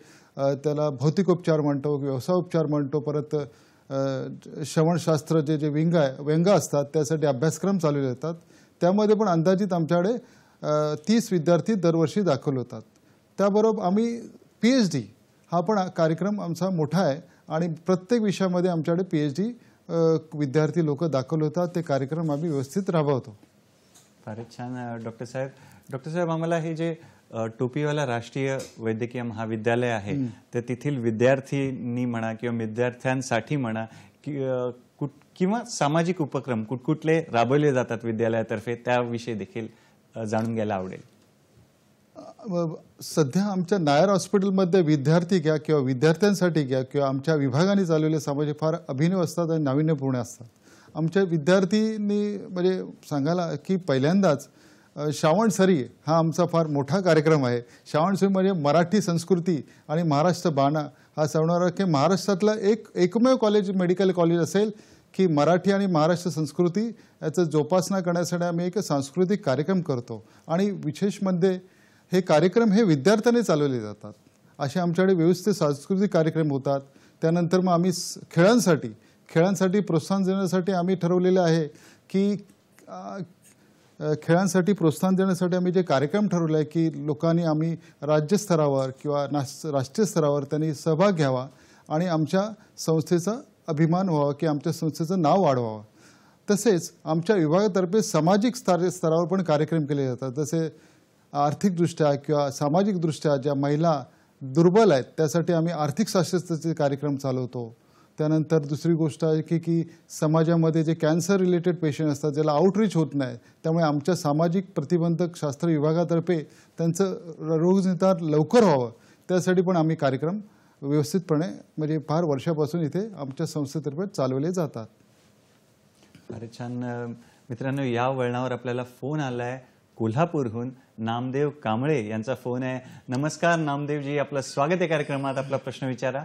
त्याला भौतिकोपचार म्हणतो, व्यवसायोपचार म्हणतो, परत श्रवणशास्त्र जे व्यंग असतात त्यासाठी अभ्यासक्रम चालवले जातात. त्यामध्ये पण अंदाजित आमच्याकडे 30 विद्यार्थी दरवर्षी दाखल होतात. त्याबरोबर आम्ही PhD हा पण कार्यक्रम आमचा मोठा आहे आणि प्रत्येक विषयामध्ये आमच्याकडे PhD विद्यार्थी लोक दाखल होतात. ते कार्यक्रम आम्ही व्यवस्थित राबवतो. फारच छान डॉक्टर साहेब. डॉक्टर साहेब, आम्हाला हे जे टोपीवाला राष्ट्रीय वैद्यकीय महाविद्यालय आहे तर तेथील विद्यार्थ्यांनी म्हणा किंवा विद्यार्थ्यांसाठी म्हणा किंवा सामाजिक उपक्रम कुठकुठले राबवले जातात विद्यालयातर्फे त्याविषयी देखील जाणून घ्यायला आवडेल. सध्या आमच्या नायर हॉस्पिटलमध्ये विद्यार्थी घ्या किंवा विद्यार्थ्यांसाठी घ्या किंवा आमच्या विभागाने चालवलेले समाज फार अभिनव असतात आणि नाविन्यपूर्ण असतात. आमच्या विद्यार्थ्यांनी म्हणजे सांगायला की पहिल्यांदाच श्रावण सरी हा आमचा फार मोठा कार्यक्रम आहे. श्रावण सरी म्हणजे मराठी संस्कृती आणि महाराष्ट्र बाणा हा सांगणारा की महाराष्ट्रातलं एकमेव कॉलेज मेडिकल कॉलेज असेल की मराठी आणि महाराष्ट्र संस्कृती याचं जोपासना करण्यासाठी आम्ही एक सांस्कृतिक कार्यक्रम करतो. आणि विशेष म्हणजे हे कार्यक्रम हे विद्यार्थ्यांनी चालवले जातात. असे आमच्याकडे व्यवस्थित सांस्कृतिक कार्यक्रम होतात. त्यानंतर मग आम्ही खेळांसाठी प्रोत्साहन देण्यासाठी आम्ही ठरवलेलं आहे की खेळांसाठी प्रोत्साहन देण्यासाठी आम्ही जे कार्यक्रम ठरवले आहे की लोकांनी आम्ही राज्यस्तरावर किंवा राष्ट्रीय स्तरावर त्यांनी सहभाग घ्यावा आणि आमच्या संस्थेचा अभिमान व्हावा की आमच्या संस्थेचं नाव वाढवावं. तसेच आमच्या विभागातर्फे सामाजिक स्तरावर पण कार्यक्रम केले जातात. जसे आर्थिकदृष्ट्या किंवा सामाजिकदृष्ट्या ज्या महिला दुर्बल आहेत त्यासाठी आम्ही आर्थिक स्वास्थ्याचे कार्यक्रम चालवतो. त्यानंतर दुसरी गोष्ट आहे की समाजामध्ये जे कॅन्सर रिलेटेड पेशंट असतात ज्याला आउटरीच होत नाही, त्यामुळे आमच्या सामाजिक प्रतिबंधक शास्त्र विभागातर्फे त्यांचं रोगनिदान लवकर व्हावं त्यासाठी पण आम्ही कार्यक्रम व्यवस्थितपणे म्हणजे फार वर्षापासून इथे आमच्या संस्थेतर्फे चालवले जातात. अरे छान. मित्रांनो, या वळणावर आपल्याला फोन आलाय कोल्हापूरहून. नामदेव कांबळे यांचा फोन आहे. नमस्कार नामदेवजी, आपलं स्वागत आहे कार्यक्रमात. आपला प्रश्न विचारा.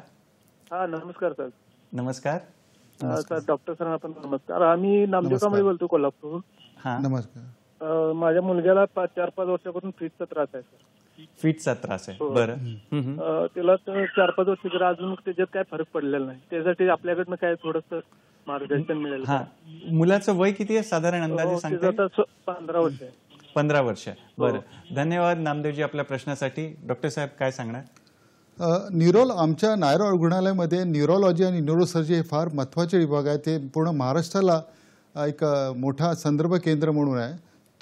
हा, नमस्कार सर. नमस्कार सर. डॉक्टर सरांना पण नमस्कार. आम्ही नामदेव कांबळे बोलतो कोल्हापूर. हा, नमस्कार. माझ्या मुलग्याला 4-5 वर्षापासून फिटचा त्रास आहे सर. फिटचा त्रास आहे. बरं. त्याला 4-5 वर्ष जर अजून त्याच्यात काय फरक पडलेला नाही. त्यासाठी आपल्याकडनं काय थोडंसं मार्गदर्शन मिळेल? हा, मुलाचं वय किती आहे साधारण अंदाजे सांगता? 15 वर्ष आहे. 15 वर्ष. बरं, धन्यवाद नामदेवजी आपल्या प्रश्नासाठी. डॉक्टर साहेब काय सांगणार? आमच्या नायर रुग्णालयामध्ये न्यूरोलॉजी आणि न्यूरोसर्जरी हे फार महत्त्वाचे विभाग आहेत. ते पूर्ण महाराष्ट्राला एक मोठा संदर्भ केंद्र म्हणून आहे.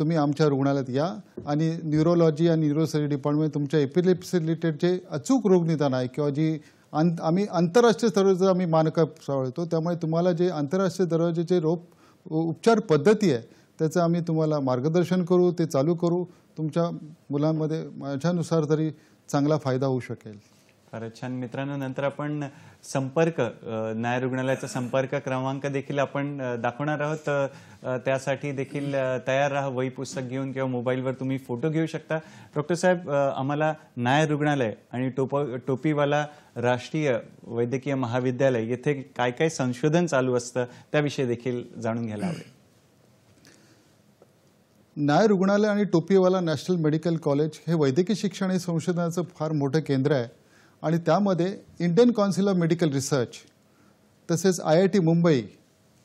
तुम्ही आमच्या रुग्णालयात या आणि न्यूरोलॉजी आणि न्यूरोसर्जरी डिपार्टमेंट तुमच्या एपिलेप्सी रिलेटेड जे अचूक रोग निदान आहे किंवा जी आम्ही आंतरराष्ट्रीय स्तरावर आम्ही मानकं चालवतो, त्यामुळे तुम्हाला जे आंतरराष्ट्रीय दर्जाचे रोग उपचार पद्धती आहे त्याचं आम्ही तुम्हाला मार्गदर्शन करू, ते चालू करू. तुमच्या मुलांमध्ये माझ्यानुसार तरी चांगला फायदा होऊ शकेल. फारच छान. मित्रांनो, नंतर आपण संपर्क नायर रुग्णालयाचा संपर्क क्रमांक देखील आपण दाखवणार आहोत. त्यासाठी देखील तयार राहा. वही पुस्तक घेऊन किंवा मोबाईलवर तुम्ही फोटो घेऊ शकता. डॉक्टर साहेब, आम्हाला नायर रुग्णालय आणि टोपीवाला राष्ट्रीय वैद्यकीय महाविद्यालय येथे काय काय संशोधन चालू असतं त्याविषयी देखील जाणून घ्यायला आवडेल. नायर रुग्णालय आणि टोपीवाला नॅशनल मेडिकल कॉलेज हे वैद्यकीय शिक्षण आणि संशोधनाचं फार मोठं केंद्र आहे आणि त्यामध्ये Indian council of medical research तसेच IIT मुंबई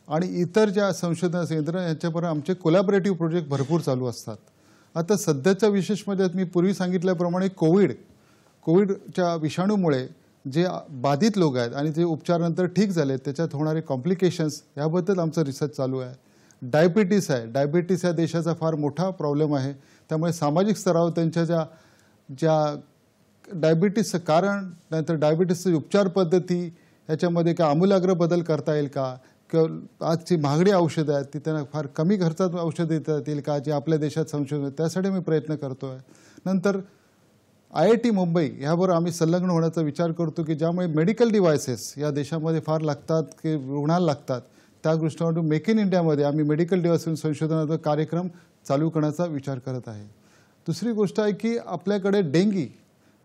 आणि इतर ज्या संशोधन केंद्र यांच्याबरोबर आमचे कोलॅबोरेटिव्ह प्रोजेक्ट भरपूर चालू असतात. आता सध्याचा विशेष म्हणजे मी पूर्वी सांगितल्याप्रमाणे कोविडच्या विषाणूमुळे जे बाधित लोक आहेत आणि जे उपचारानंतर ठीक झाले त्याच्यात होणारे कॉम्प्लिकेशन्स याबद्दल आमचं रिसर्च चालू आहे. डायबिटीस आहे. डायबिटीस या देशाचा फार मोठा प्रॉब्लेम आहे. त्यामुळे सामाजिक स्तरावर त्यांच्या ज्या डायबिटीसचं कारण, नंतर डायबिटीसची उपचार पद्धती, याच्यामध्ये काय आमूलाग्र बदल करता येईल का, किंवा आजची महागडी औषधं आहेत ती त्यांना फार कमी खर्चात औषधं देता येतील का, जे आपल्या देशात संशोधन, त्यासाठी मी प्रयत्न करतो आहे. नंतर IIT मुंबई ह्याबरोबर आम्ही संलग्न होण्याचा विचार करतो की ज्यामुळे मेडिकल डिव्हायसेस या देशामध्ये फार लागतात की रुग्णाला लागतात, त्या दृष्टीने मेक इन इंडियामध्ये आम्ही मेडिकल डिव्हाइस संशोधनाचा कार्यक्रम चालू करण्याचा विचार करत आहे. दुसरी गोष्ट आहे की आपल्याकडे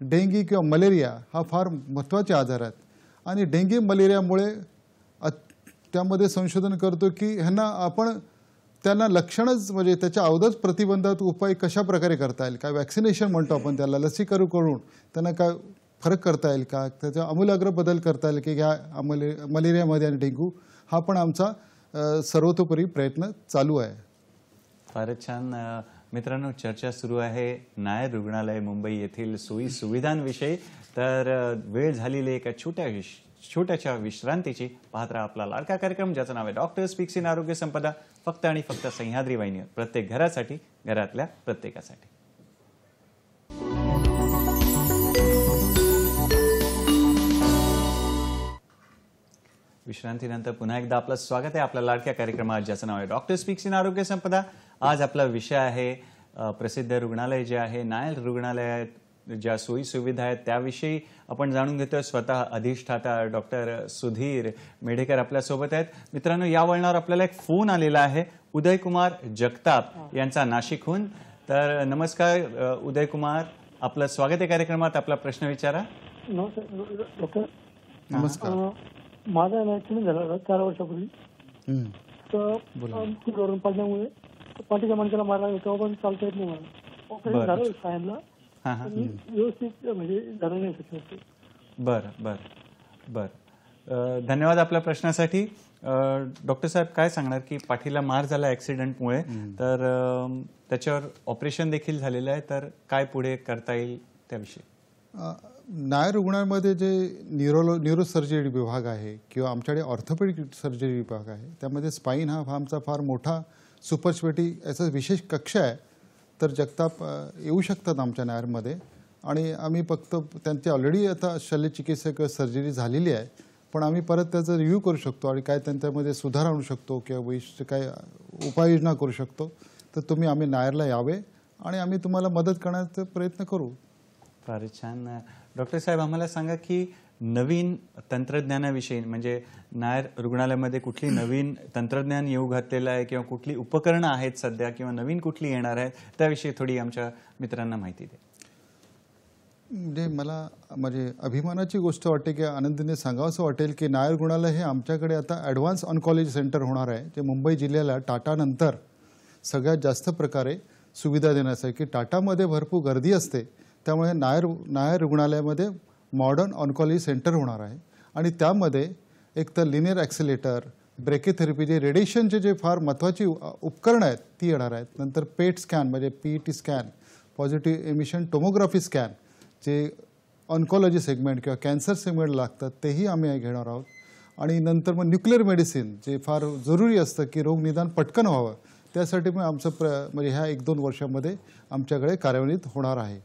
डेंगी किंवा मलेरिया हा फार महत्त्वाचे आजार आहेत आणि डेंगी मलेरियामुळे त्यामध्ये संशोधन करतो की ह्यांना आपण त्यांना लक्षणच म्हणजे त्याच्या अगोदरच प्रतिबंधात्मक उपाय कशा प्रकारे करता येईल, काय वॅक्सिनेशन म्हणतो आपण त्याला, लसीकरण करून त्यांना काय फरक करता येईल का, त्याचा आमूलाग्र बदल करता येईल की ह्या मलेरियामध्ये आणि डेंग्यू, हा पण आमचा सर्वतोपरी प्रयत्न चालू आहे. फारच छान. मित्रांनो, चर्चा सुरू आहे नायर रुग्णालय मुंबई येथील सोयी सुविधांविषयी. तर वेळ झालेली एका छोट्याशा विश्रांतीची. पाहत राहा आपला लाडका कार्यक्रम ज्याचं नाव आहे डॉक्टर स्पीक्स इन आरोग्य संपदा, फक्त आणि फक्त सह्याद्री वाहिनीवर, प्रत्येक घरासाठी, घरातल्या प्रत्येकासाठी. विश्रांतीनंतर पुन्हा एकदा आपलं स्वागत आहे आपल्या लाडक्या कार्यक्रमात ज्याचं नाव आहे डॉक्टर स्पीक्स इन आरोग्य संपदा. आज आपला विषय आहे प्रसिद्ध रुग्णालय जे आहे नायर रुग्णालयात ज्या सोयी सुविधा आहेत त्याविषयी आपण जाणून घेतोय. स्वतः अधिष्ठाता डॉक्टर सुधीर मेढेकर आपल्यासोबत आहेत. मित्रांनो, या वळणावर आपल्याला एक फोन आलेला आहे उदयकुमार जगताप यांचा नाशिकहून. तर नमस्कार उदयकुमार, आपलं स्वागत आहे कार्यक्रमात. आपला प्रश्न विचारा. डॉक्टर नमस्कार. माझा ऍक्सिडेंट झाला 4 वर्षापूर्वी. तर फुटवरून पडल्यामुळे पाठीच्या मणक्याला मारला, तेव्हा पण चालता येत नाही मला. ऑपरेशन झालं सायनला, व्यवस्थित म्हणजे झालं नाही शकत. बर. धन्यवाद आपल्या प्रश्नासाठी. डॉक्टर साहेब, काय सांगणार की पाठीला मार झाला ऍक्सिडेंटमुळे, तर त्याच्यावर ऑपरेशन देखील झालेलं आहे, तर काय पुढे करता येईल त्याविषयी? नायर रुग्णालयामध्ये जे न्यूरोसर्जरी विभाग आहे किंवा आमच्याकडे ऑर्थोपेडिक सर्जरी विभाग आहे, त्यामध्ये स्पाईन हा आमचा फार मोठा सुपरस्पेशालिटी याचा विशेष कक्ष आहे. तर जगताप येऊ शकतात आमच्या नायरमध्ये आणि आम्ही फक्त त्यांची ऑलरेडी आता शल्यचिकित्सक सर्जरी झालेली आहे, पण आम्ही परत त्याचा रिव्ह्यू करू शकतो आणि काय त्यांच्यामध्ये सुधार आणू शकतो किंवा काय उपाययोजना करू शकतो. तर आम्ही नायरला यावे आणि आम्ही तुम्हाला मदत करण्याचा प्रयत्न करू. फारच छान. डॉक्टर साहेब, आम्हाला सांगा की नवीन तंत्रज्ञानाविषयी, म्हणजे नायर रुग्णालयामध्ये कुठली नवीन तंत्रज्ञान येऊ घातलेलं आहे किंवा कुठली उपकरणं आहेत सध्या किंवा नवीन कुठली येणार आहेत त्याविषयी थोडी आमच्या मित्रांना माहिती द्या. म्हणजे मला अभिमानाची गोष्ट वाटते की आनंदीने सांगावंसं वाटेल की नायर रुग्णालय हे आमच्याकडे आता ॲडव्हान्स ऑन्कॉलॉजी सेंटर होणार आहे, जे मुंबई जिल्ह्याला टाटानंतर सगळ्यात जास्त प्रकारे सुविधा देण्याचं आहे. की टाटामध्ये भरपूर गर्दी असते, त्यामुळे नायर रुग्णालयामध्ये मॉडर्न ऑन्कॉलॉजी सेंटर होणार आहे आणि त्यामध्ये एक तर लिनियर ॲक्सिलेटर, ब्रेकेथेरपी, जे रेडिएशनचे जे फार महत्त्वाची उपकरणं आहेत ती येणार आहेत. नंतर पेट स्कॅन म्हणजे PET scan, positive emission tomography scan, जे ऑन्कॉलॉजी सेगमेंट किंवा कॅन्सर सेगमेंट लागतात तेही आम्ही घेणार आहोत. आणि नंतर मग न्यूक्लिअर मेडिसिन, जे फार जरुरी असतं की रोग निदान पटकन व्हावं, त्यासाठी मग आमचं म्हणजे ह्या 1-2 वर्षामध्ये आमच्याकडे कार्यान्वित होणार आहे.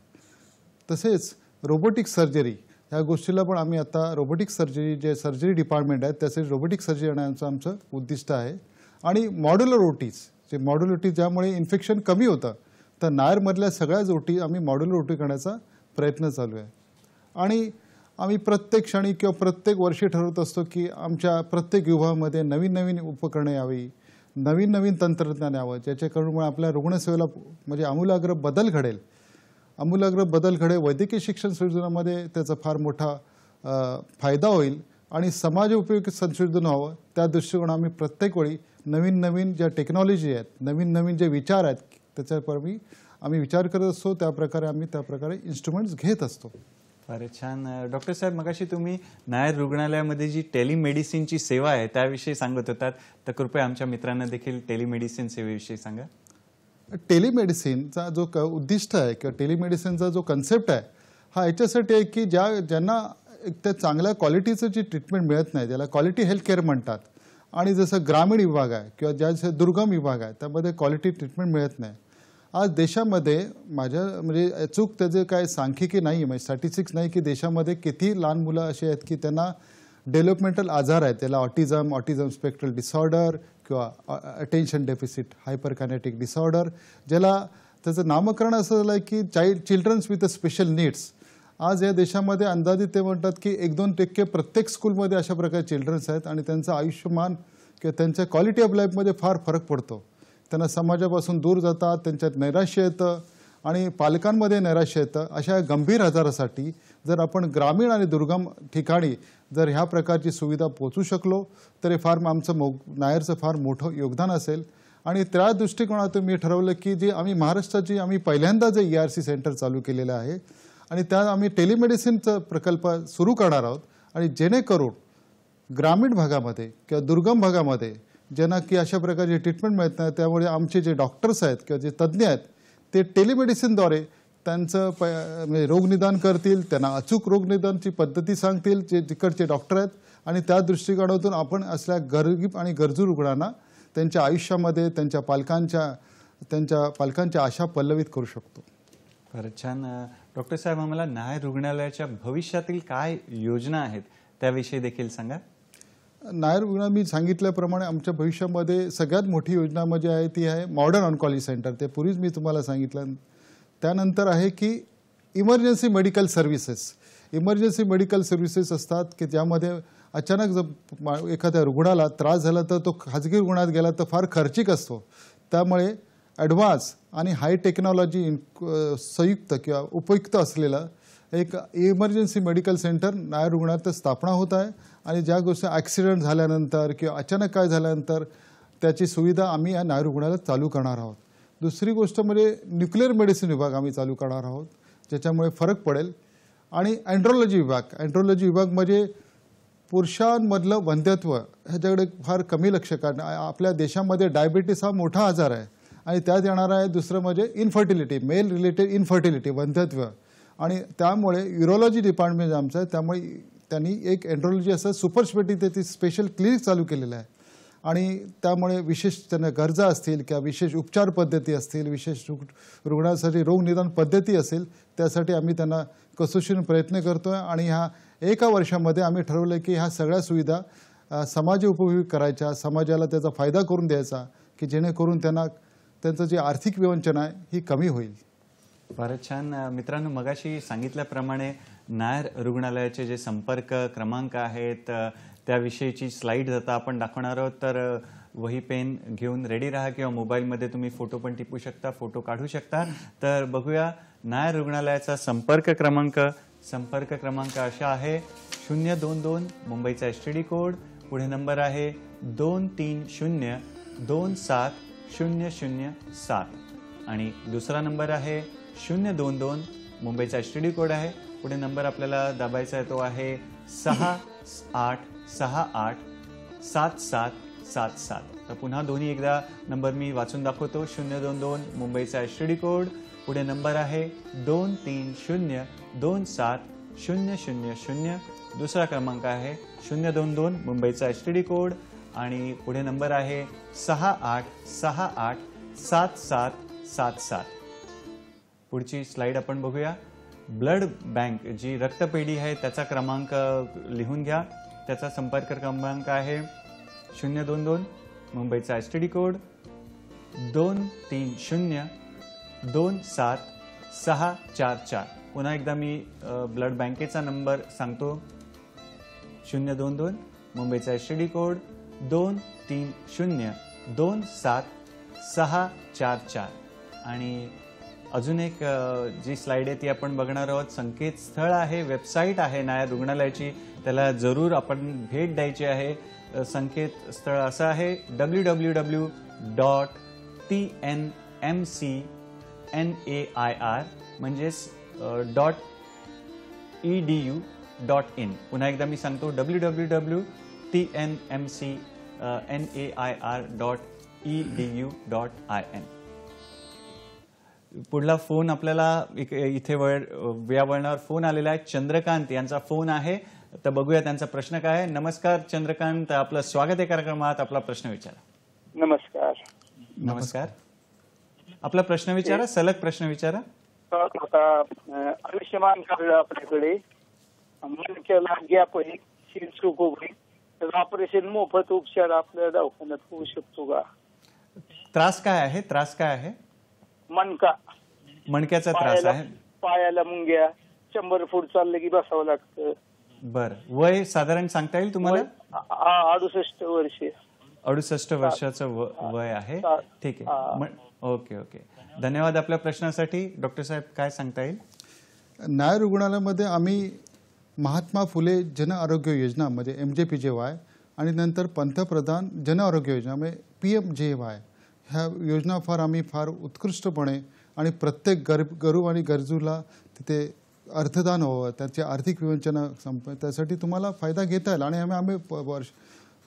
तसेच रोबोटिक सर्जरी ह्या गोष्टीला पण आम्ही आता रोबोटिक सर्जरी जे सर्जरी डिपार्टमेंट आहे त्याचे रोबोटिक सर्जरी आणण्याचं आमचं उद्दिष्ट आहे. आणि मॉड्युलर ओटीज जे मॉड्युलर ओटी ज्यामुळे इन्फेक्शन कमी होतं, तर नायरमधल्या सगळ्याच ओटी आम्ही मॉड्युलर ओटी करण्याचा प्रयत्न चालू आहे. आणि आम्ही प्रत्येक क्षणी किंवा प्रत्येक वर्षी ठरवत असतो की आमच्या प्रत्येक विभागामध्ये नवीन नवीन उपकरणे यावी, नवीन नवीन तंत्रज्ञान यावं, ज्याच्याकडून आपल्या रुग्णसेवेला म्हणजे आमूलाग्र बदल घडेल. आमूलाग्र बदल घडेल, वैद्यकीय शिक्षण संशोधनामध्ये त्याचा फार मोठा फायदा होईल आणि समाज उपयोगी संशोधन व्हावं. त्या दृष्टिकोन आम्ही प्रत्येक वेळी नवीन नवीन ज्या टेक्नॉलॉजी आहेत, नवीन नवीन जे विचार आहेत, त्याच्यावर आम्ही विचार करत असतो. त्याप्रकारे आम्ही त्याप्रकारे इन्स्ट्रुमेंट्स घेत असतो. फारच छान. डॉक्टर साहेब, मगाशी तुम्ही नायर रुग्णालयामध्ये जी टेलिमेडिसिनची सेवा आहे त्याविषयी सांगत होतात, तर कृपया आमच्या मित्रांना देखील टेलिमेडिसिन सेवेविषयी सांगा. टेलिमेडिसिनचा जो उद्दिष्ट आहे किंवा टेलिमेडिसिनचा जो कन्सेप्ट आहे हा याच्यासाठी आहे की ज्यांना एक त्या चांगल्या क्वालिटीचं जी ट्रीटमेंट मिळत नाही, ज्याला क्वालिटी हेल्थ केअर म्हणतात, आणि जसं ग्रामीण विभाग आहे किंवा ज्या दुर्गम विभाग आहे त्यामध्ये क्वालिटी ट्रीटमेंट मिळत नाही. आज देशामध्ये माझ्या म्हणजे अचूक त्याचे काय सांख्यिकी नाही, म्हणजे स्टॅटिस्टिक्स नाही की देशामध्ये किती लहान मुलं असे आहेत की त्यांना डेव्हलपमेंटल आजार आहेत, त्याला ऑटिझम स्पेक्ट्रल डिसऑर्डर किंवा अटेन्शन डेफिसिट हायपरकायनेटिक डिसऑर्डर, ज्याला त्याचं नामकरण असं झालं आहे की चिल्ड्रन्स विथ स्पेशल नीड्स. आज या देशामध्ये अंदाजित ते म्हणतात की 1-2% प्रत्येक स्कूलमध्ये अशा प्रकारचे चिल्ड्रन्स आहेत आणि त्यांचं आयुष्यमान किंवा त्यांच्या क्वालिटी ऑफ लाईफमध्ये फार फरक पडतो. त्यांना समाजापासून दूर जातात, त्यांच्यात नैराश्य येतं आणि पालकांमध्ये नैराश्य येतं. अशा गंभीर आजारासाठी जर आपण ग्रामीण आणि दुर्गम ठिकाणी जर ह्या प्रकारची सुविधा पोहोचू शकलो तर हे फार आमचं नायरचं फार मोठं योगदान असेल. आणि त्या दृष्टिकोनातून मी ठरवलं की जे आम्ही महाराष्ट्राची पहिल्यांदा जे ERC सेंटर चालू केलेलं आहे आणि त्यात आम्ही टेलिमेडिसिनचा प्रकल्प सुरू करणार आहोत. आणि जेणेकरून ग्रामीण भागामध्ये किंवा दुर्गम भागामध्ये ज्यांना की अशा प्रकारची ट्रीटमेंट मिळत नाही, त्यामुळे आमचे जे डॉक्टर्स आहेत किंवा जे तज्ज्ञ आहेत ते टेलिमेडिसिनद्वारे त्यांचं रोगनिदान करतील, त्यांना अचूक रोगनिदानची पद्धती सांगतील जे तिकडचे डॉक्टर आहेत. आणि त्या दृष्टिकोनातून आपण असल्या गरीब आणि गरजू रुग्णांना त्यांच्या आयुष्यामध्ये त्यांच्या पालकांच्या आशा पल्लवित करू शकतो. फारच छान. डॉक्टर साहेब, आम्हाला नायर रुग्णालयाच्या भविष्यातील काय योजना आहेत त्याविषयी देखील सांगा. नायर रुग्णालय मी सांगितल्याप्रमाणे आमच्या भविष्यामध्ये सगळ्यात मोठी योजना म्हणजे आहे ती आहे मॉडर्न ऑन्कॉलॉजी सेंटर. ते पूर्वीच मी तुम्हाला सांगितलं. त्यानंतर आहे की emergency medical services. Emergency medical services असतात की ज्यामध्ये अचानक जर एखाद्या रुग्णाला त्रास झाला तर तो खाजगी रुग्णालयात गेला तर फार खर्चिक असतो. त्यामुळे ॲडव्हान्स आणि हाय टेक्नॉलॉजी संयुक्त किंवा उपयुक्त असलेलं एक इमर्जन्सी मेडिकल सेंटर नायर रुग्णालयात स्थापना होत आहे. आणि ज्या गोष्टी ॲक्सिडेंट झाल्यानंतर किंवा अचानक काय झाल्यानंतर त्याची सुविधा आम्ही या नायर रुग्णालयात चालू करणार आहोत. दुसरी गोष्ट म्हणजे न्यूक्लिअर मेडिसिन विभाग आम्ही चालू करणार आहोत, ज्याच्यामुळे फरक पडेल. आणि अँड्रोलॉजी विभाग म्हणजे पुरुषांमधलं वंध्यत्व ह्याच्याकडे फार कमी लक्ष काढणं. आपल्या देशामध्ये डायबिटीस हा मोठा आजार आहे आणि त्यात येणार आहे. दुसरं म्हणजे इन्फर्टिलिटी, मेल रिलेटेड इन्फर्टिलिटी, वंध्यत्व. आणि त्यामुळे युरोलॉजी डिपार्टमेंट आमचं आहे, त्यामुळे त्यांनी एक एन्ड्रोलॉजी असं सुपर स्पेशालिटी स्पेशल क्लिनिक चालू केलेलं आहे. आणि त्यामुळे विशेष त्यांना गरजा असतील किंवा विशेष उपचार पद्धती असतील, विशेष रुग्णांसाठी रोगनिदान पद्धती असेल, त्यासाठी आम्ही त्यांना कसोशीने प्रयत्न करतो आहे. आणि ह्या 1 वर्षामध्ये आम्ही ठरवलं की ह्या सगळ्या सुविधा समाज उपयोगी करायच्या, समाजाला त्याचा फायदा करून द्यायचा की जेणेकरून त्यांचं जे आर्थिक विवंचना आहे ही कमी होईल. फारच छान. मित्रांनो, मगाशी सांगितल्याप्रमाणे नायर रुग्णालयाचे जे संपर्क क्रमांक आहेत त्याविषयीची स्लाईड आता आपण दाखवणार आहोत. तर वही पेन घेऊन रेडी राहा किंवा मोबाईलमध्ये तुम्ही फोटो पण टिपू शकता, फोटो काढू शकता. तर बघूया नायर रुग्णालयाचा संपर्क क्रमांक असा आहे 022 मुंबईचा STD कोड, पुढे नंबर आहे 230270007 आणि दुसरा नंबर आहे 022 मुंबईचा STD कोड आहे, पुढे नंबर आपल्याला दाबायचा आहे तो आहे 68687777. तर पुन्हा दोन्ही एकदा नंबर मी वाचून दाखवतो. 022 मुंबईचा STD कोड, पुढे नंबर आहे 230270000. दुसरा क्रमांक आहे 022 मुंबईचा STD कोड आणि पुढे नंबर आहे 6868 7777. पुढची स्लाइड आपण बघूया. ब्लड बँक जी रक्तपेढी आहे त्याचा क्रमांक लिहून घ्या. त्याचा संपर्क क्रमांक आहे 022 मुंबईचा STD कोड 2302744. पुन्हा एकदा मी ब्लड बँकेचा नंबर सांगतो. 022 मुंबईचा STD कोड 2302744. आणि अजून एक जी स्लाइड आहे ती आपण बघणार आहोत. संकेतस्थळ आहे, वेबसाईट आहे नायर रुग्णालयाची, त्याला जरूर आपण भेट द्यायची आहे. संकेतस्थळ असं आहे www.tnmcnair म्हणजेच .edu.in. पुन्हा एकदा मी सांगतो www.tnmcnair.edu.in. पुढला फोन आपल्याला इथे या वळणावर फोन आलेला आहे. चंद्रकांत यांचा फोन आहे, तर बघूया त्यांचा प्रश्न काय आहे. नमस्कार चंद्रकांत, आपलं स्वागत आहे कार्यक्रमात. आपला प्रश्न विचारा. नमस्कार. नमस्कार, आपला प्रश्न विचारा, सलग प्रश्न विचारा. आता आयुष्यमान कार्ड आपल्याकडे मनक्याला गॅप होईल, शील चूक होईल, तर ऑपरेशन मोफत उपचार आपल्या दवाखान्यात होऊ शकतो का? त्रास काय आहे? त्रास काय आहे? मणका, मणक्याचा त्रास आहे. पायाला मुंग्या, 100 फूट चाललं की बसावं लागतं. बरं, वय साधारण सांगता येईल तुम्हाला? 68 वर्षे. 68 वर्षाचं वय आहे. ठीक आहे, ओके ओके. धन्यवाद आपल्या प्रश्नासाठी. डॉक्टर साहेब काय सांगता येईल? नायर रुग्णालयामध्ये आम्ही महात्मा फुले जन आरोग्य योजना म्हणजे MJPJY आणि नंतर पंतप्रधान जन आरोग्य योजना म्हणजे PMJY ह्या योजना फार उत्कृष्टपणे आणि प्रत्येक गरीब आणि गरजूला तिथे अर्थदान व्हावं, त्याची आर्थिक विवंचना त्यासाठी तुम्हाला फायदा घेता येईल. आणि आम्ही